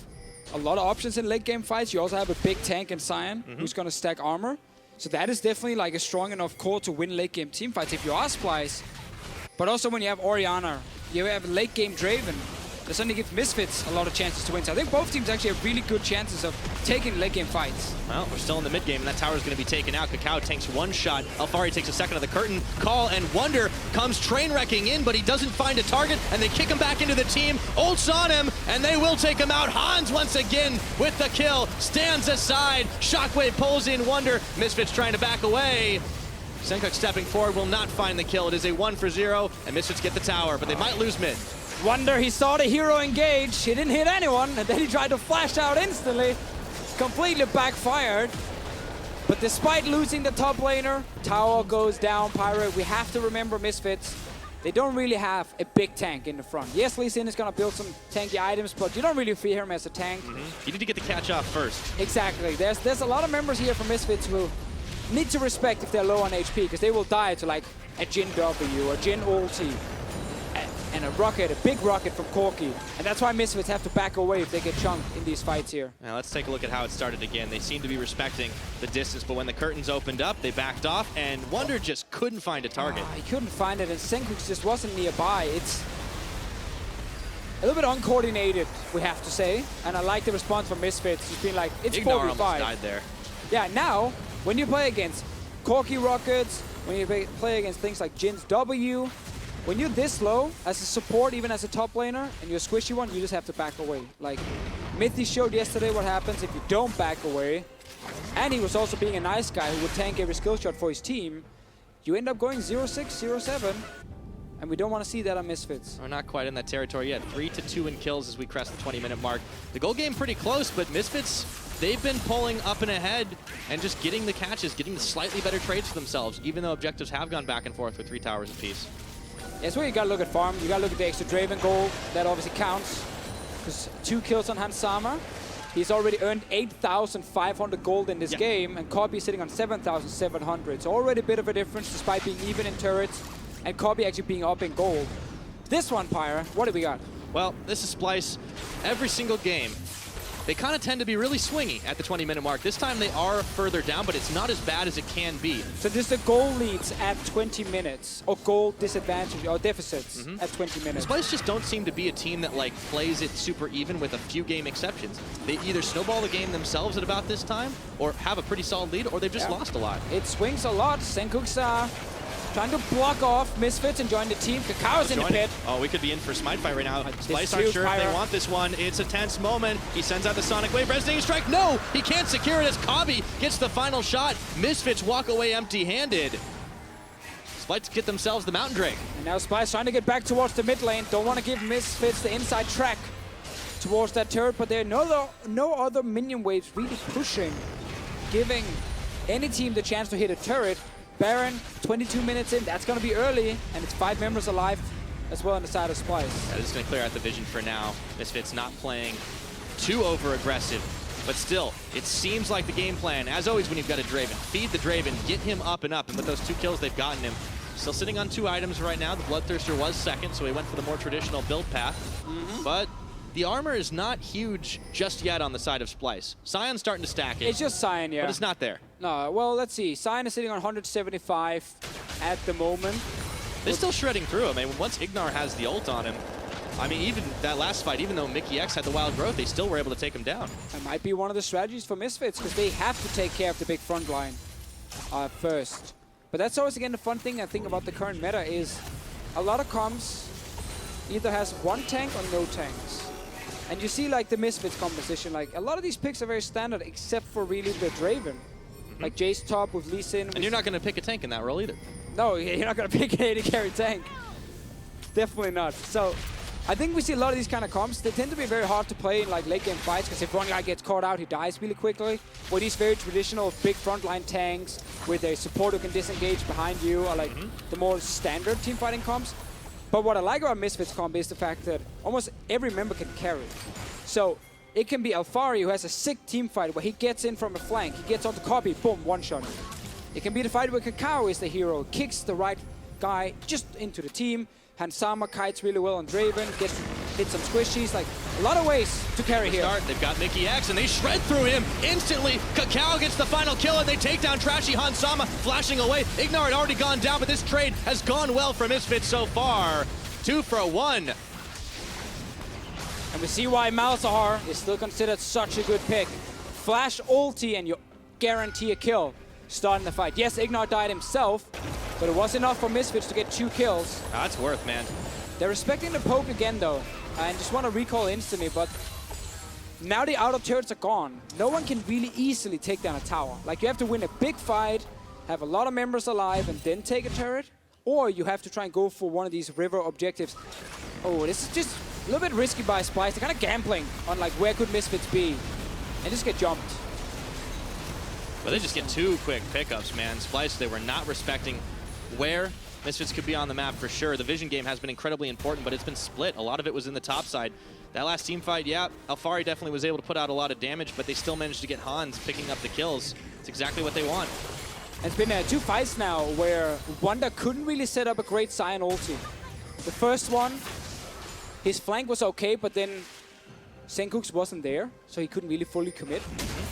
a lot of options in late game fights. You also have a big tank in Sion who's going to stack armor. So that is definitely like a strong enough core to win late game team fights if you are Splyce. But also when you have Orianna, you have late game Draven, that suddenly gives Misfits a lot of chances to win. So I think both teams actually have really good chances of taking late game fights. Well, we're still in the mid game, and that tower is going to be taken out. Kakao tanks one shot. Alfari takes a second of the curtain. Call and Wonder comes train wrecking in, but he doesn't find a target, and they kick him back into the team. Ults on him, and they will take him out. Hans once again with the kill. Stands aside. Shockwave pulls in Wonder. Misfits trying to back away. Senkuk stepping forward will not find the kill. It is a 1-for-0, and Misfits get the tower, but they might lose mid. Wonder, he saw the hero engage, he didn't hit anyone, and then he tried to flash out instantly. Completely backfired. But despite losing the top laner, tower goes down, Pirate. We have to remember Misfits, they don't really have a big tank in the front. Yes, Lee Sin is gonna build some tanky items, but you don't really fear him as a tank. You need to get the catch off first. Exactly, there's a lot of members here from Misfits who need to respect if they're low on HP, because they will die to like a Jin W or Jin ulti. And a rocket, a big rocket from Corki. And that's why Misfits have to back away if they get chunked in these fights here. Now let's take a look at how it started again. They seem to be respecting the distance, but when the curtains opened up, they backed off, and Wonder just couldn't find a target. He couldn't find it, and Senkuk just wasn't nearby. It's a little bit uncoordinated, we have to say. And I like the response from Misfits. It's been like, it's Ignar 45. almost died there. Yeah, now, when you play against Corki rockets, when you play against things like Jin's W, when you're this low, as a support, even as a top laner, and you're a squishy one, you just have to back away. Like, Mithy showed yesterday what happens if you don't back away. And he was also being a nice guy who would tank every skill shot for his team. You end up going 0-6, 0-7. And we don't want to see that on Misfits. We're not quite in that territory yet. 3-2 in kills as we crest the 20-minute mark. The goal game pretty close, but Misfits, they've been pulling up and ahead and just getting the catches, getting the slightly better trades for themselves, even though objectives have gone back and forth with 3 towers apiece. That's where you gotta look at farm. You gotta look at the extra Draven gold. That obviously counts. Because 2 kills on Hans Sama. He's already earned 8,500 gold in this game, and Corby is sitting on 7,700. So already a bit of a difference despite being even in turrets, and Corby actually being up in gold. This one, Pyre, what do we got? Well, this is Splyce. Every single game, they kind of tend to be really swingy at the 20-minute mark. This time they are further down, but it's not as bad as it can be. So this is the goal leads at 20 minutes, or goal disadvantage, or deficits at 20 minutes. Splyce just don't seem to be a team that like plays it super even with a few game exceptions. They either snowball the game themselves at about this time, or have a pretty solid lead, or they've just lost a lot. It swings a lot. Senkuk's trying to block off Misfits and join the team. Kakao's in the pit. Oh, we could be in for smite fight right now. Splyce aren't huge, sure if Pyre. they want this one. It's a tense moment. He sends out the Sonic Wave. Resonating Strike. No! He can't secure it as Kabi gets the final shot. Misfits walk away empty-handed. Splyce get themselves the Mountain Drake. And now Splyce trying to get back towards the mid lane. Don't want to give Misfits the inside track towards that turret, but there are no other minion waves really pushing, giving any team the chance to hit a turret. Baron, 22 minutes in, that's going to be early, and it's 5 members alive as well on the side of Splyce. That is going to clear out the vision for now. Misfits not playing too over-aggressive, but still, it seems like the game plan, as always when you've got a Draven, feed the Draven, get him up, and with those 2 kills they've gotten him. Still sitting on 2 items right now. The Bloodthirster was second, so he went for the more traditional build path. But the armor is not huge just yet on the side of Splyce. Sion's starting to stack it. It's just Sion, yeah. But it's not there. No, well, let's see. Sion is sitting on 175 at the moment. They're still shredding through him. I mean, once Ignar has the ult on him, I mean, even that last fight, even though Mickey X had the wild growth, they still were able to take him down. That might be one of the strategies for Misfits, because they have to take care of the big front line first. But that's always, again, the fun thing I think about the current meta is a lot of comps either has 1 tank or no tanks. And you see, like, the Misfits composition, like, a lot of these picks are very standard, except for really the Draven. Like Jace top with Lee Sin. And you're not going to pick a tank in that role either. No, you're not going to pick an AD carry tank. Definitely not. So, I think we see a lot of these kind of comps. They tend to be very hard to play in, like, late game fights, because if one guy gets caught out, he dies really quickly. Or these very traditional big frontline tanks with a support who can disengage behind you, or, like, the more standard team fighting comps. But what I like about Misfits comp is the fact that almost every member can carry. So it can be Alfari who has a sick team fight where he gets in from a flank, he gets onto copy, boom, 1-shot. It can be the fight where Kakao is the hero, kicks the right guy just into the team. Hans Sama kites really well on Draven, hits some squishies. Like, A lot of ways to carry here. Start. They've got Mickey X, and they shred through him instantly. Kakao gets the final kill, and they take down Trashy Hansama, flashing away. Ignar had already gone down, but this trade has gone well for Misfits so far. 2 for 1. And we see why Malzahar is still considered such a good pick. Flash ulti and you guarantee a kill starting the fight. Yes, Ignar died himself, but it was enough for Misfits to get 2 kills. That's worth, man. They're respecting the poke again, though. I just want to recall instantly, but now the outer turrets are gone. No one can really easily take down a tower. Like, you have to win a big fight, have a lot of members alive, and then take a turret. Or you have to try and go for one of these river objectives. Oh, this is just a little bit risky by Splyce. They're kind of gambling on, like, where could Misfits be? And just get jumped. But they just get 2 quick pickups, man. Splyce, they were not respecting where Misfits could be on the map for sure. The vision game has been incredibly important, but it's been split. A lot of it was in the top side. That last team fight, yeah, Alfari definitely was able to put out a lot of damage, but they still managed to get Hans picking up the kills. It's exactly what they want. It's been 2 fights now where Wonder couldn't really set up a great Sion ulti. The first one, his flank was okay, but then Senkux wasn't there, so he couldn't really fully commit.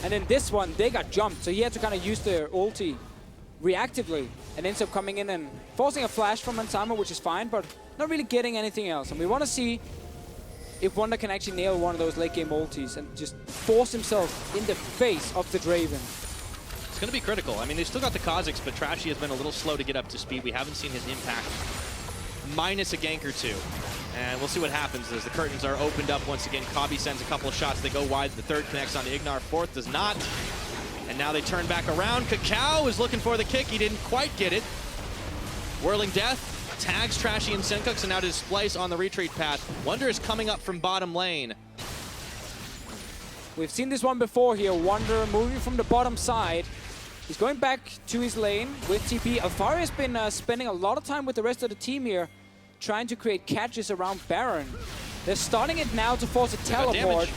And then this one, they got jumped, so he had to kind of use their ulti reactively and ends up coming in and forcing a flash from Hansama, which is fine, but not really getting anything else. And we want to see if Wonder can actually nail one of those late game ultis and just force himself in the face of the Draven. It's going to be critical. I mean, they've still got the Kha'Zix, but Trashy has been a little slow to get up to speed. We haven't seen his impact minus a gank or 2. And we'll see what happens as the curtains are opened up once again. Kabi sends a couple of shots. They go wide. The third connects onto Ignar. Fourth does not. And now they turn back around. Kakao is looking for the kick. He didn't quite get it. Whirling Death tags Trashy and Senkux, and now does Splyce on the retreat path. Wonder is coming up from bottom lane. We've seen this one before here. Wonder moving from the bottom side. He's going back to his lane with TP. Alfari has been spending a lot of time with the rest of the team here, trying to create catches around Baron. They're starting it now to force a teleport.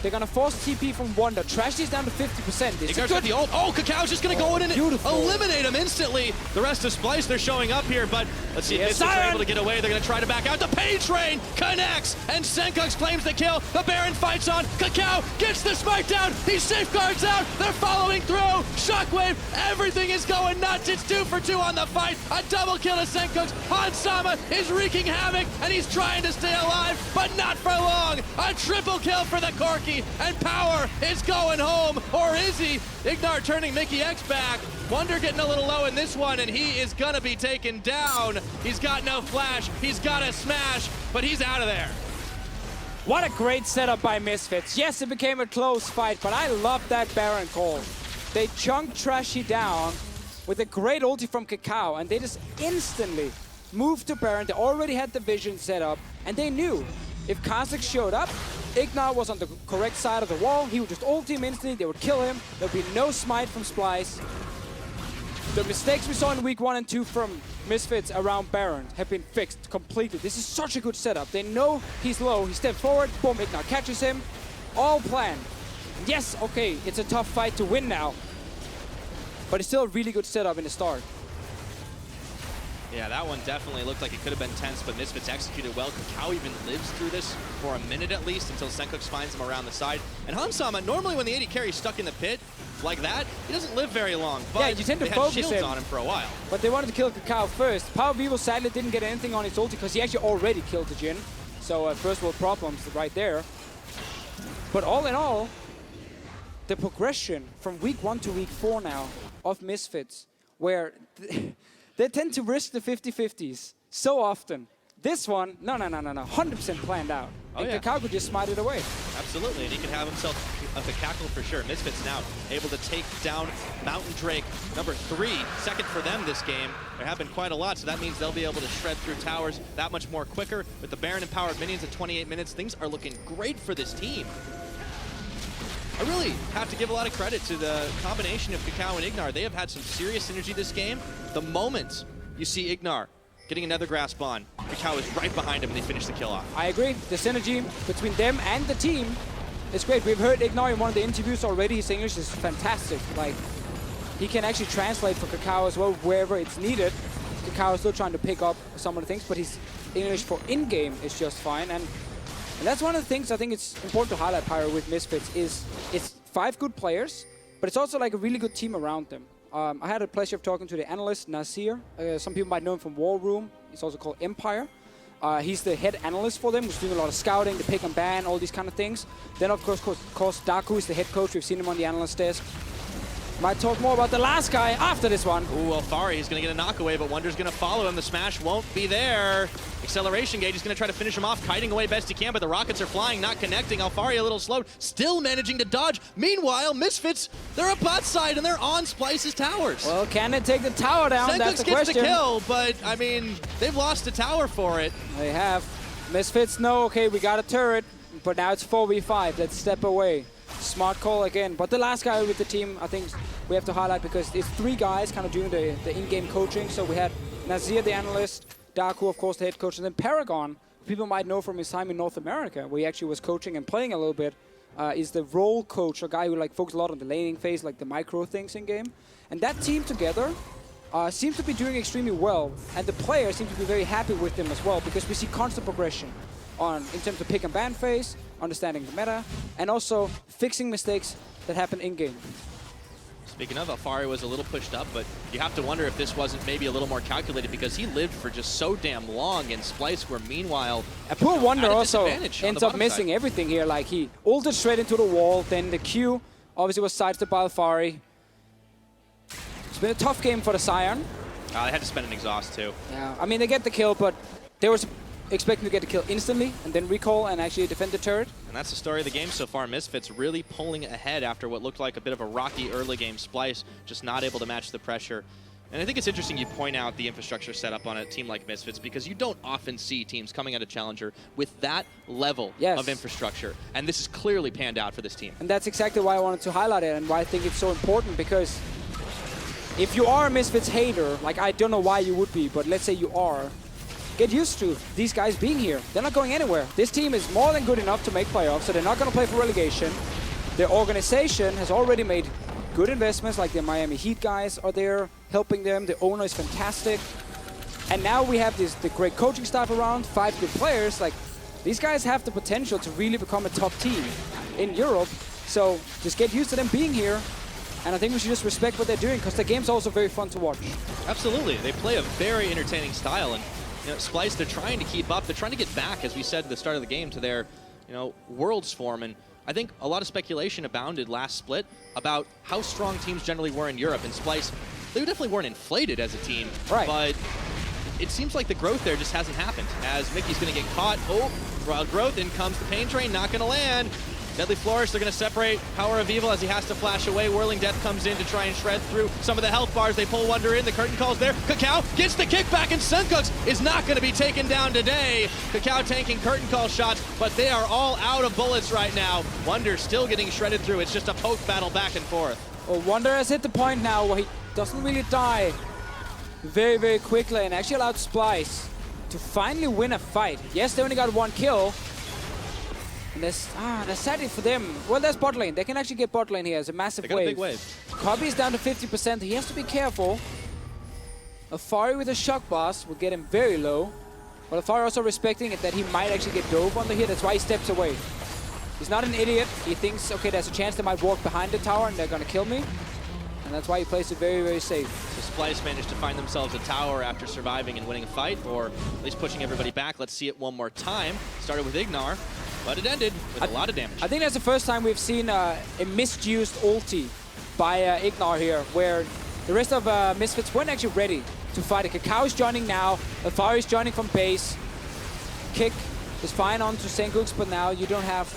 They're gonna force TP from Wonder. Trashy's down to 50%. Ignar's got the ult. Oh, Kakao's just gonna go in and eliminate him instantly. The rest of Splyce, they're showing up here, but let's see if Misfits are able to get away. They're gonna try to back out. The Pain Train connects, and Senkux claims the kill. The Baron fights on. Kakao gets the smite down. He safeguards out. They're following through. Shockwave, everything is going nuts. It's 2 for 2 on the fight. A double kill to Senkux. Hansama is wreaking havoc, and he's trying to stay alive, but not for long. A triple kill for the Corki. And Power is going home, or is he? Ignar turning Mickey X back. Wonder getting a little low in this one, and he is gonna be taken down. He's got no flash, he's got a smash, but he's out of there. What a great setup by Misfits. Yes, it became a close fight, but I love that Baron call. They chunked Trashy down with a great ulti from Kakao, and they just instantly moved to Baron. They already had the vision set up, and they knew if Kha'Zix showed up, Ignar was on the correct side of the wall. He would just ult him instantly. They would kill him. There would be no smite from Splyce. The mistakes we saw in week 1 and 2 from Misfits around Baron have been fixed completely. This is such a good setup. They know he's low. He steps forward. Boom, Ignar catches him. All planned. Yes, okay, it's a tough fight to win now, but it's still a really good setup in the start. Yeah, that one definitely looked like it could have been tense, but Misfits executed well. Kakao even lives through this for a minute at least until Senkux finds him around the side. And Hansama, normally when the AD carry's stuck in the pit like that, he doesn't live very long. But yeah, you tend to they focus had shields on him for a while. But they wanted to kill Kakao first. Power Vivo sadly didn't get anything on his ulti because he actually already killed the Jhin. So first world problems right there. But all in all, the progression from week 1 to week 4 now of Misfits, where they tend to risk the 50-50s so often. This one, no, 100% planned out. And Kakao could just smite it away. Absolutely, and he can have himself a cackle for sure. Misfits now able to take down Mountain Drake, number 3, second for them this game. There have been quite a lot, so that means they'll be able to shred through towers that much more quicker. With the Baron empowered minions at 28 minutes, things are looking great for this team. I really have to give a lot of credit to the combination of Kakao and Ignar. They have had some serious synergy this game. The moment you see Ignar getting another grasp on, Kakao is right behind him and they finish the kill off. I agree. The synergy between them and the team is great. We've heard Ignar in one of the interviews already. His English is fantastic. Like, he can actually translate for Kakao as well wherever it's needed. Kakao is still trying to pick up some of the things, but his English for in-game is just fine. And And that's one of the things I think it's important to highlight, Pyro, with Misfits, is it's 5 good players, but it's also like a really good team around them. I had the pleasure of talking to the analyst, Nasir. Some people might know him from War Room. He's also called Empire. He's the head analyst for them, who's doing a lot of scouting, the pick and ban, all these kind of things. Then, of course, Daku is the head coach. We've seen him on the analyst desk. Might talk more about the last guy after this one. Ooh, Alfari, he's going to get a knockaway, but Wonder's going to follow him. The smash won't be there. Acceleration gauge is going to try to finish him off, kiting away best he can, but the rockets are flying, not connecting. Alfari a little slow, still managing to dodge. Meanwhile, Misfits, they're up bot side, and they're on Splyce's towers. Well, can they take the tower down? That's the question. Gets the kill, but, I mean, they've lost a tower for it. They have. Misfits know, okay, we got a turret, but now it's 4v5. Let's step away. Smart call again. But the last guy with the team, I think we have to highlight because it's 3 guys kind of doing the in-game coaching. So we had Nazir, the analyst, Daku, of course, the head coach, and then Paragon, people might know from his time in North America, where he actually was coaching and playing a little bit, is the role coach, a guy who like focused a lot on the laning phase, like the micro things in-game. And that team together seems to be doing extremely well, and the players seem to be very happy with them as well, because we see constant progression in terms of pick and ban phase, understanding the meta, and also fixing mistakes that happen in-game. Speaking of, Alfari was a little pushed up, but you have to wonder if this wasn't maybe a little more calculated because he lived for just so damn long, and Splyce were meanwhile poor Wonder also ends up missing side. Everything here. Like he ulted straight into the wall, then the Q obviously was sidestepped by Alfari. It's been a tough game for the Scion. They had to spend an exhaust too. Yeah, I mean they get the kill, but they were expecting to get the kill instantly and then recall and actually defend the turret. And that's the story of the game so far. Misfits really pulling ahead after what looked like a bit of a rocky early game. Splyce just not able to match the pressure. And I think it's interesting you point out the infrastructure set up on a team like Misfits because you don't often see teams coming out of Challenger with that level of infrastructure. And this is clearly panned out for this team. And that's exactly why I wanted to highlight it and why I think it's so important, because if you are a Misfits hater, like I don't know why you would be, but let's say you are, get used to these guys being here. They're not going anywhere. This team is more than good enough to make playoffs, so they're not going to play for relegation. Their organization has already made good investments, like the Miami Heat guys are there helping them. The owner is fantastic. And now we have the great coaching staff around, 5 good players. Like, these guys have the potential to really become a top team in Europe. So just get used to them being here. And I think we should just respect what they're doing, because the game's also very fun to watch. Absolutely. They play a very entertaining style. And Splyce, they're trying to keep up. They're trying to get back, as we said at the start of the game, to their Worlds form. And I think a lot of speculation abounded last split about how strong teams generally were in Europe. And Splyce, they definitely weren't inflated as a team. Right. But it seems like the growth there just hasn't happened. As Mickey's going to get caught. Oh, wild growth. In comes the pain train. Not going to land. Deadly Flourish, they're going to separate Power of Evil as he has to flash away. Whirling Death comes in to try and shred through some of the health bars. They pull Wonder in. The curtain call's there. Kakao gets the kickback, and Sunkooks is not going to be taken down today. Kakao tanking curtain call shots, but they are all out of bullets right now. Wonder still getting shredded through. It's just a poke battle back and forth. Well, Wonder has hit the point now where he doesn't really die very, very quickly, and actually allowed Splyce to finally win a fight. Yes, they only got 1 kill. And that's sadly for them. Well, there's bot lane. They can actually get bot lane here. It's a massive got wave. a big wave. Kobe is down to 50%. He has to be careful. Alfari with a shock boss will get him very low. But Alfari also respecting it that he might actually get dove on the hit. That's why he steps away. He's not an idiot. He thinks, okay, there's a chance they might walk behind the tower and they're going to kill me. And that's why he plays it very, very safe. So Splyce managed to find themselves a tower after surviving and winning a fight, or at least pushing everybody back. Let's see it one more time. Started with Ignar, but it ended with a lot of damage. I think that's the first time we've seen a misused ulti by Ignar here, where the rest of Misfits weren't actually ready to fight it. Kakao is joining now. Alfari is joining from base. Kick is fine onto Senkooks, but now you don't have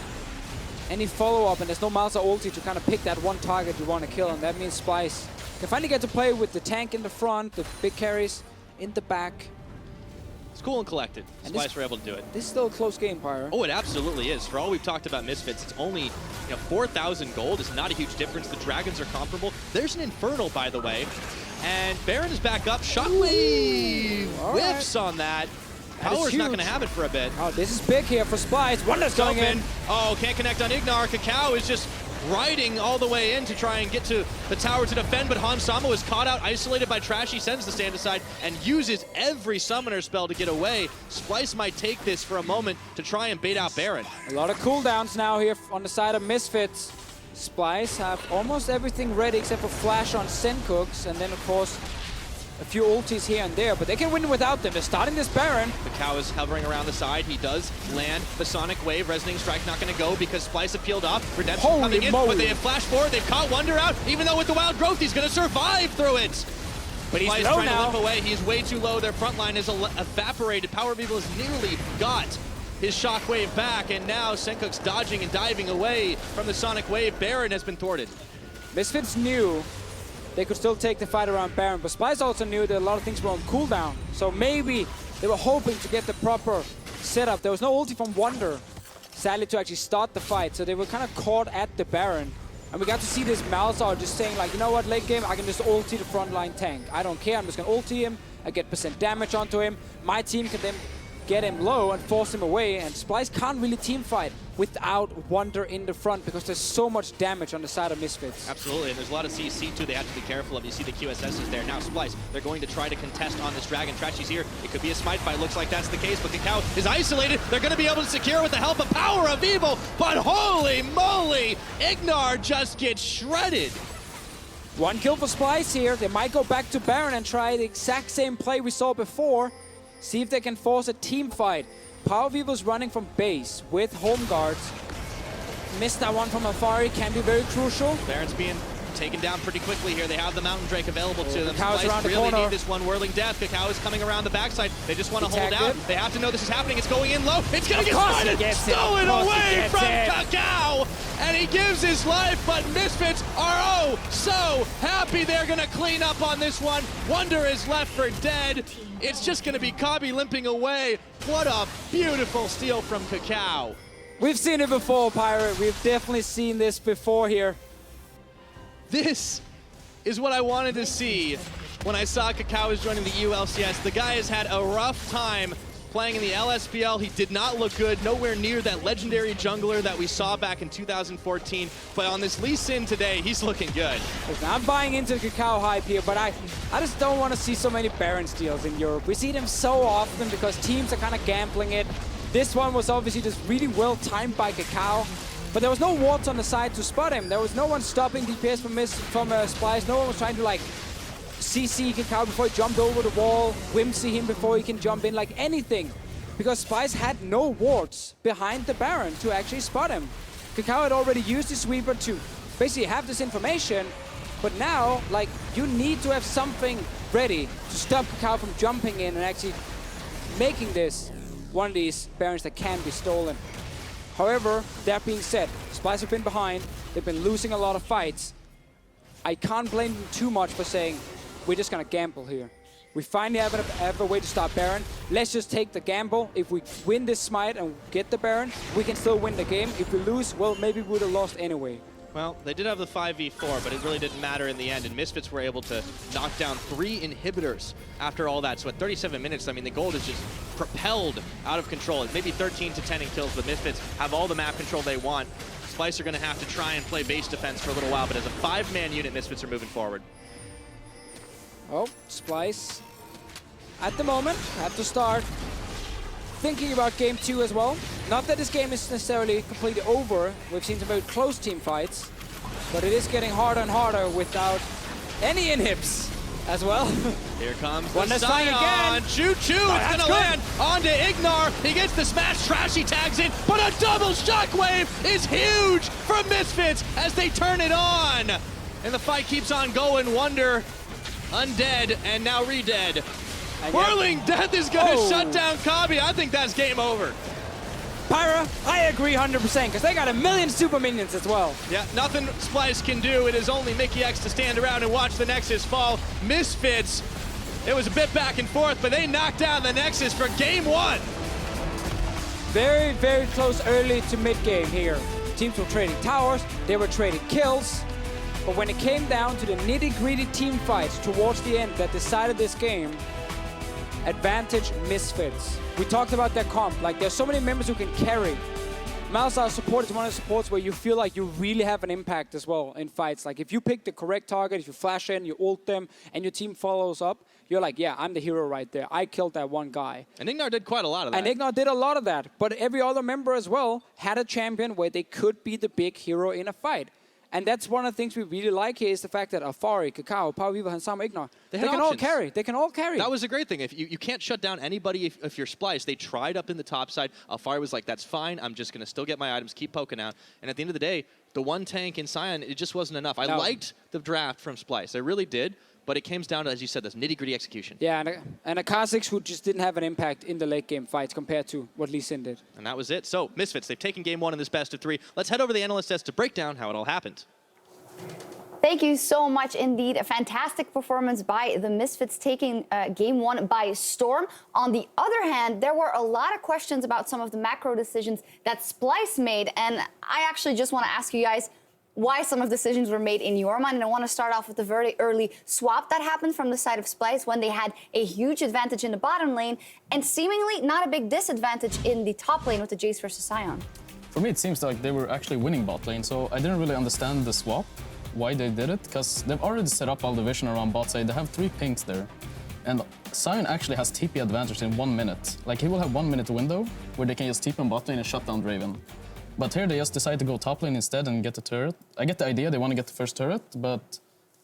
any follow-up, and there's no Malza ulti to kind of pick that one target you want to kill, and that means Splyce can finally get to play with the tank in the front, the big carries in the back. It's cool and collected. Splyce were able to do it. This is still a close game, Pyro. Oh, it absolutely is. For all we've talked about Misfits, it's only 4,000 gold. It's not a huge difference. The Dragons are comparable. There's an Infernal, by the way, and Baron is back up. Shockwave whiffs on that. Power's not going to have it for a bit. Oh, this is big here for Splyce. Wonder's going in. Oh, can't connect on Ignar. Kakao is just riding all the way in to try and get to the tower to defend, but Hansama was caught out, isolated by Trash. He sends the stand aside and uses every summoner spell to get away. Splyce might take this for a moment to try and bait out Baron. A lot of cooldowns now here on the side of Misfits. Splyce have almost everything ready except for Flash on Sencooks, and then of course a few ultis here and there, but they can win without them. They're starting this Baron. The cow is hovering around the side. He does land the Sonic Wave. Resonating Strike not going to go because Splyce have peeled off. Redemption Holy coming in, moly. but they have flashed forward. They've caught Wonder out. Even though with the Wild Growth, he's going to survive through it. But he's Splyce low trying now. to limp away. He's way too low. Their front line is evaporated. Power of Evil has nearly got his Shockwave back, and now Senkook's dodging and diving away from the Sonic Wave. Baron has been thwarted. Misfits knew they could still take the fight around Baron, but Splyce also knew that a lot of things were on cooldown. So maybe they were hoping to get the proper setup. There was no ulti from Wonder, sadly, to actually start the fight. So they were kind of caught at the Baron. And we got to see this Malzahar just saying, like, you know what, late game, I can just ulti the frontline tank. I don't care, I'm just going to ulti him. I get % damage onto him. My team can then get him low and force him away. And Splyce can't really team fight without Wonder in the front because there's so much damage on the side of Misfits. Absolutely, and there's a lot of CC too they have to be careful of. You see the QSSs there. Now Splyce, they're going to try to contest on this Dragon. Trashy's here. It could be a smite fight. Looks like that's the case, but Kakao is isolated. They're going to be able to secure with the help of Power of Evil, but holy moly, Ignar just gets shredded. One kill for Splyce here. They might go back to Baron and try the exact same play we saw before. See if they can force a team fight. Power of Evil's running from base with home guards. Missed that one from Alfari, can be very crucial. Baron's being taken down pretty quickly here. They have the Mountain Drake available to them. Kakau's around the really corner. need this one Whirling Death. Kakao is coming around the backside. They just want to hold Detected. out. They have to know this is happening. It's going in low. It's going to get course he started. gets it. Stolen Of course he away gets from it. Kakao. And he gives his life, but Misfits are oh so happy. They're going to clean up on this one. Wonder is left for dead. It's just going to be Kabi limping away. What a beautiful steal from Kakao. We've seen it before, Pirate. We've definitely seen this before here. This is what I wanted to see when I saw Kakao was joining the ULCS. The guy has had a rough time playing in the LSPL. He did not look good, nowhere near that legendary jungler that we saw back in 2014. But on this Lee Sin today, he's looking good. Listen, I'm buying into the Kakao hype here, but I just don't want to see so many Baron steals in Europe. We see them so often because teams are kind of gambling it. This one was obviously just really well timed by Kakao, but there was no wards on the side to spot him. There was no one stopping DPS from Splyce. No one was trying to like CC Kakao before he jumped over the wall, whimsy him before he can jump in, like anything. Because Splyce had no wards behind the Baron to actually spot him. Kakao had already used his sweeper to basically have this information, but now, like, you need to have something ready to stop Kakao from jumping in and actually making this one of these Barons that can be stolen. However, that being said, Splyce have been behind. They've been losing a lot of fights. I can't blame them too much for saying, we're just gonna gamble here. We finally have a way to stop Baron. Let's just take the gamble. If we win this smite and get the Baron, we can still win the game. If we lose, well, maybe we would have lost anyway. Well, they did have the 5v4, but it really didn't matter in the end, and Misfits were able to knock down 3 inhibitors after all that. So at 37 minutes, I mean, the gold is just propelled out of control. It's maybe 13 to 10 in kills, but Misfits have all the map control they want. Splyce are going to have to try and play base defense for a little while, but as a 5-man unit, Misfits are moving forward. Oh, Splyce, at the moment, have to start thinking about game 2 as well. Not that this game is necessarily completely over. We've seen some very close team fights, but it is getting harder and harder without any inhibs as well. Here comes One the that's flying Scion. again. Choo-choo, it's going to land onto Ignar. He gets the smash, Trashy tags in, but a double shockwave is huge from Misfits as they turn it on. And the fight keeps on going. Wonder, undead, and now re-dead. Whirling Death is going to shut down Kabi. I think that's game over. Pyra, I agree 100% because they got a million super minions as well. Yeah, nothing Splyce can do. It is only Mickey X to stand around and watch the Nexus fall. Misfits, it was a bit back and forth, but they knocked down the Nexus for game 1. Very, very close early to mid-game here. Teams were trading towers, they were trading kills, but when it came down to the nitty-gritty team fights towards the end that decided this game, advantage Misfits. We talked about their comp, like there's so many members who can carry. Malzahar support is one of the supports where you feel like you really have an impact as well in fights. Like if you pick the correct target, if you flash in, you ult them, and your team follows up, you're like, yeah, I'm the hero right there. I killed that one guy. And Ignar did quite a lot of that. And Ignar did a lot of that. But every other member as well had a champion where they could be the big hero in a fight. And that's one of the things we really like here is the fact that Alphari, Kakao, Power Viva, Hansam, Ignar, they can all carry. They can all carry. That was a great thing. If you can't shut down anybody if you're Splyce. They tried up in the top side. Alphari was like, that's fine. I'm just going to still get my items, keep poking out. And at the end of the day, the one tank in Sion, it just wasn't enough. I liked the draft from Splyce. I really did. But it comes down to, as you said, this nitty-gritty execution. Yeah, and a Kha'Zix who just didn't have an impact in the late game fights compared to what Lee Sin did. And that was it. So, Misfits, they've taken game one in this best of three. Let's head over to the analyst desk to break down how it all happened. Thank you so much indeed. A fantastic performance by the Misfits, taking game one by storm. On the other hand, there were a lot of questions about some of the macro decisions that Splyce made. And I actually just want to ask you guys why some of the decisions were made in your mind. And I want to start off with the very early swap that happened from the side of Splyce when they had a huge advantage in the bottom lane and seemingly not a big disadvantage in the top lane with the Jace versus Sion. For me, it seems like they were actually winning bot lane, so I didn't really understand the swap, why they did it, because they've already set up all the vision around bot side. They have 3 pinks there. And Sion actually has TP advantage in 1 minute. Like, he will have 1 minute window where they can just TP on bot lane and shut down Draven. But here they just decide to go top lane instead and get the turret. I get the idea, they want to get the first turret, but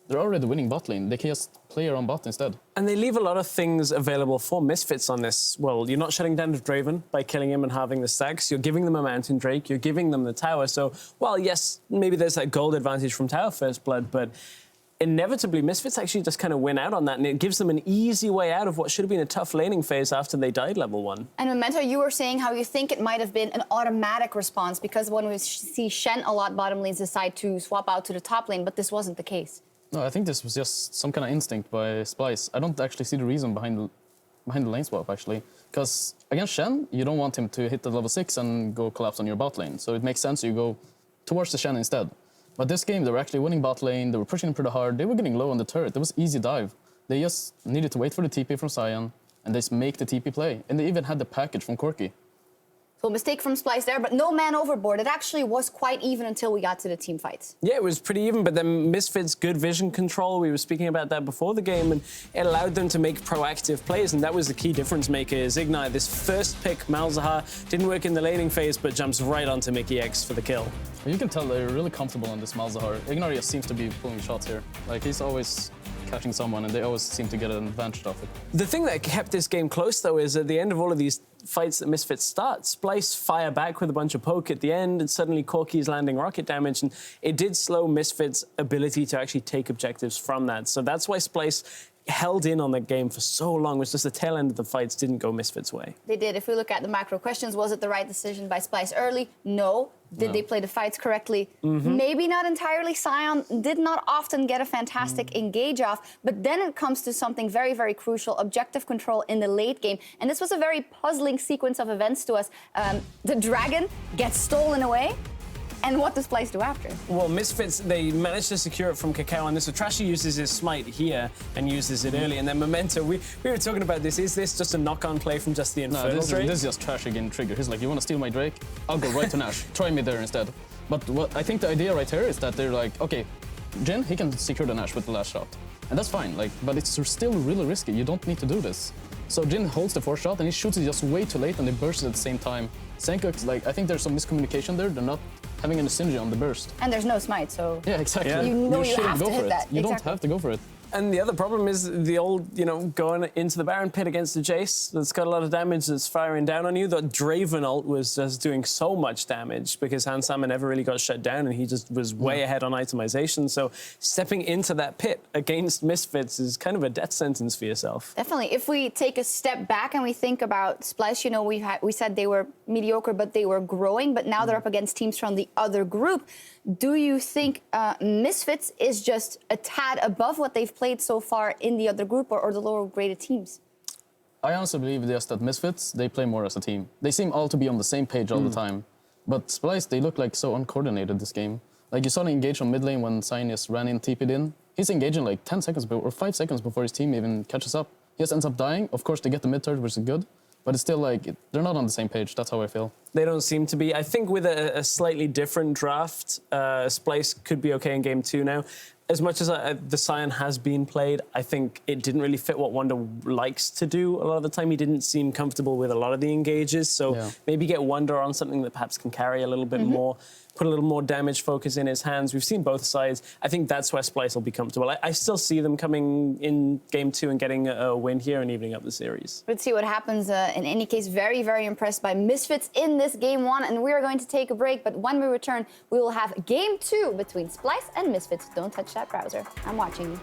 they're already winning bot lane. They can just play around bot instead. And they leave a lot of things available for Misfits on this. Well, you're not shutting down the Draven by killing him and halving the stacks. You're giving them a Mountain Drake. You're giving them the tower. So, well, yes, maybe there's that gold advantage from Tower First Blood, but inevitably, Misfits actually just kind of win out on that, and it gives them an easy way out of what should have been a tough laning phase after they died level 1. And Memento, you were saying how you think it might have been an automatic response because when we see Shen a lot, bottom lanes decide to swap out to the top lane, but this wasn't the case. No, I think this was just some kind of instinct by Splyce. I don't actually see the reason behind the lane swap, actually. Because against Shen, you don't want him to hit the level 6 and go collapse on your bot lane. So it makes sense you go towards the Shen instead. But this game, they were actually winning bot lane, they were pushing him pretty hard, they were getting low on the turret, it was easy dive. They just needed to wait for the TP from Sion, and they just make the TP play. And they even had the package from Corki. So a mistake from Splyce there, but no man overboard. It actually was quite even until we got to the team fights. Yeah, it was pretty even, but then Misfits' good vision control, we were speaking about that before the game, and it allowed them to make proactive plays, and that was the key difference maker. Is Ignar, this first pick, Malzahar, didn't work in the laning phase, but jumps right onto Mickey X for the kill. You can tell they're really comfortable on this Malzahar. Ignar just seems to be pulling shots here. Like, he's always catching someone, and they always seem to get an advantage off it. The thing that kept this game close, though, is at the end of all of these fights that Misfits start, Splyce fire back with a bunch of poke at the end, and suddenly Corki's landing rocket damage, and it did slow Misfits' ability to actually take objectives from that. So that's why Splyce held in on the game for so long. It was just the tail end of the fights didn't go Misfits' way. They did. If we look at the macro questions, was it the right decision by Splyce early? No. Did they play the fights correctly? Maybe not entirely. Sion did not often get a fantastic engage off, but then it comes to something very, very crucial, objective control in the late game. And this was a very puzzling sequence of events to us. The dragon gets stolen away. And what does Splyce do after? Well, Misfits, they managed to secure it from Kakao, and so Trashy uses his smite here and uses it early. And then Memento, we were talking about this. Is this just a knock-on play from just the Infernal Drake? This is just Trashy getting triggered. He's like, you want to steal my Drake? I'll go right to Nash. Try me there instead. But what I think the idea right here is that they're like, okay, Jhin, he can secure the Nash with the last shot. And that's fine, like, but it's still really risky. You don't need to do this. So Jhin holds the 4th shot and he shoots it just way too late and they burst it at the same time. Senkuk's like, I think there's some miscommunication there. They're not having any synergy on the burst. And there's no smite, so... Yeah, exactly. You know you shouldn't have go to for hit it. that. You don't have to go for it. And the other problem is the old, going into the Baron pit against the Jace that's got a lot of damage that's firing down on you. The Draven ult was just doing so much damage because Hansama never really got shut down and he just was way ahead on itemization. So stepping into that pit against Misfits is kind of a death sentence for yourself. Definitely. If we take a step back and we think about Splyce, we said they were mediocre, but they were growing, but now they're up against teams from the other group. Do you think Misfits is just a tad above what they've played so far in the other group or the lower graded teams? I honestly believe just that Misfits, they play more as a team. They seem all to be on the same page all the time. But Splyce, they look like so uncoordinated this game. Like you saw him engage on mid lane when Sion ran in, TP'd in. He's engaging like 10 seconds or 5 seconds before his team even catches up. He just ends up dying. Of course, they get the mid turret, which is good. But it's still like, they're not on the same page. That's how I feel. They don't seem to be. I think with a slightly different draft, Splyce could be okay in game 2 now. As much as the Scion has been played, I think it didn't really fit what Wonder likes to do a lot of the time. He didn't seem comfortable with a lot of the engages, so maybe get Wonder on something that perhaps can carry a little bit more, put a little more damage focus in his hands. We've seen both sides. I think that's where Splyce will be comfortable. I still see them coming in game 2 and getting a win here and evening up the series. Let's see what happens. In any case, very, very impressed by Misfits in this game 1, and we are going to take a break, but when we return, we will have game 2 between Splyce and Misfits. Don't touch that browser. I'm watching you.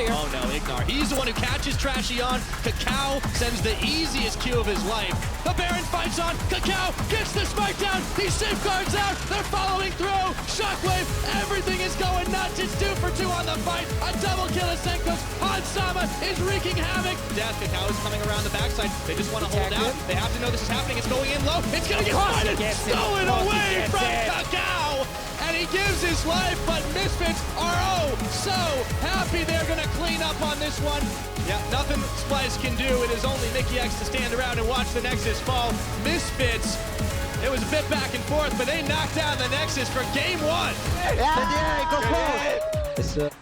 Oh no, Ignar. He's the one who catches Trashy on. Kakao sends the easiest Q of his life. The Baron fights on. Kakao gets the spike down. He safeguards out. They're following through. Shockwave. Everything is going nuts. It's 2 for 2 on the fight. A double kill of Senko's. Hansama is wreaking havoc. Death. Kakao is coming around the backside. They just want to hold out. They have to know this is happening. It's going in low. It's going to get spotted. Stolen away from Kakao. And he gives his life, but Misfits are oh so happy. They're going to clean up on this one. Yeah, nothing Splyce can do. It is only Mickey X to stand around and watch the Nexus fall. Misfits, it was a bit back and forth, but they knocked down the Nexus for game 1. Yeah, go for it.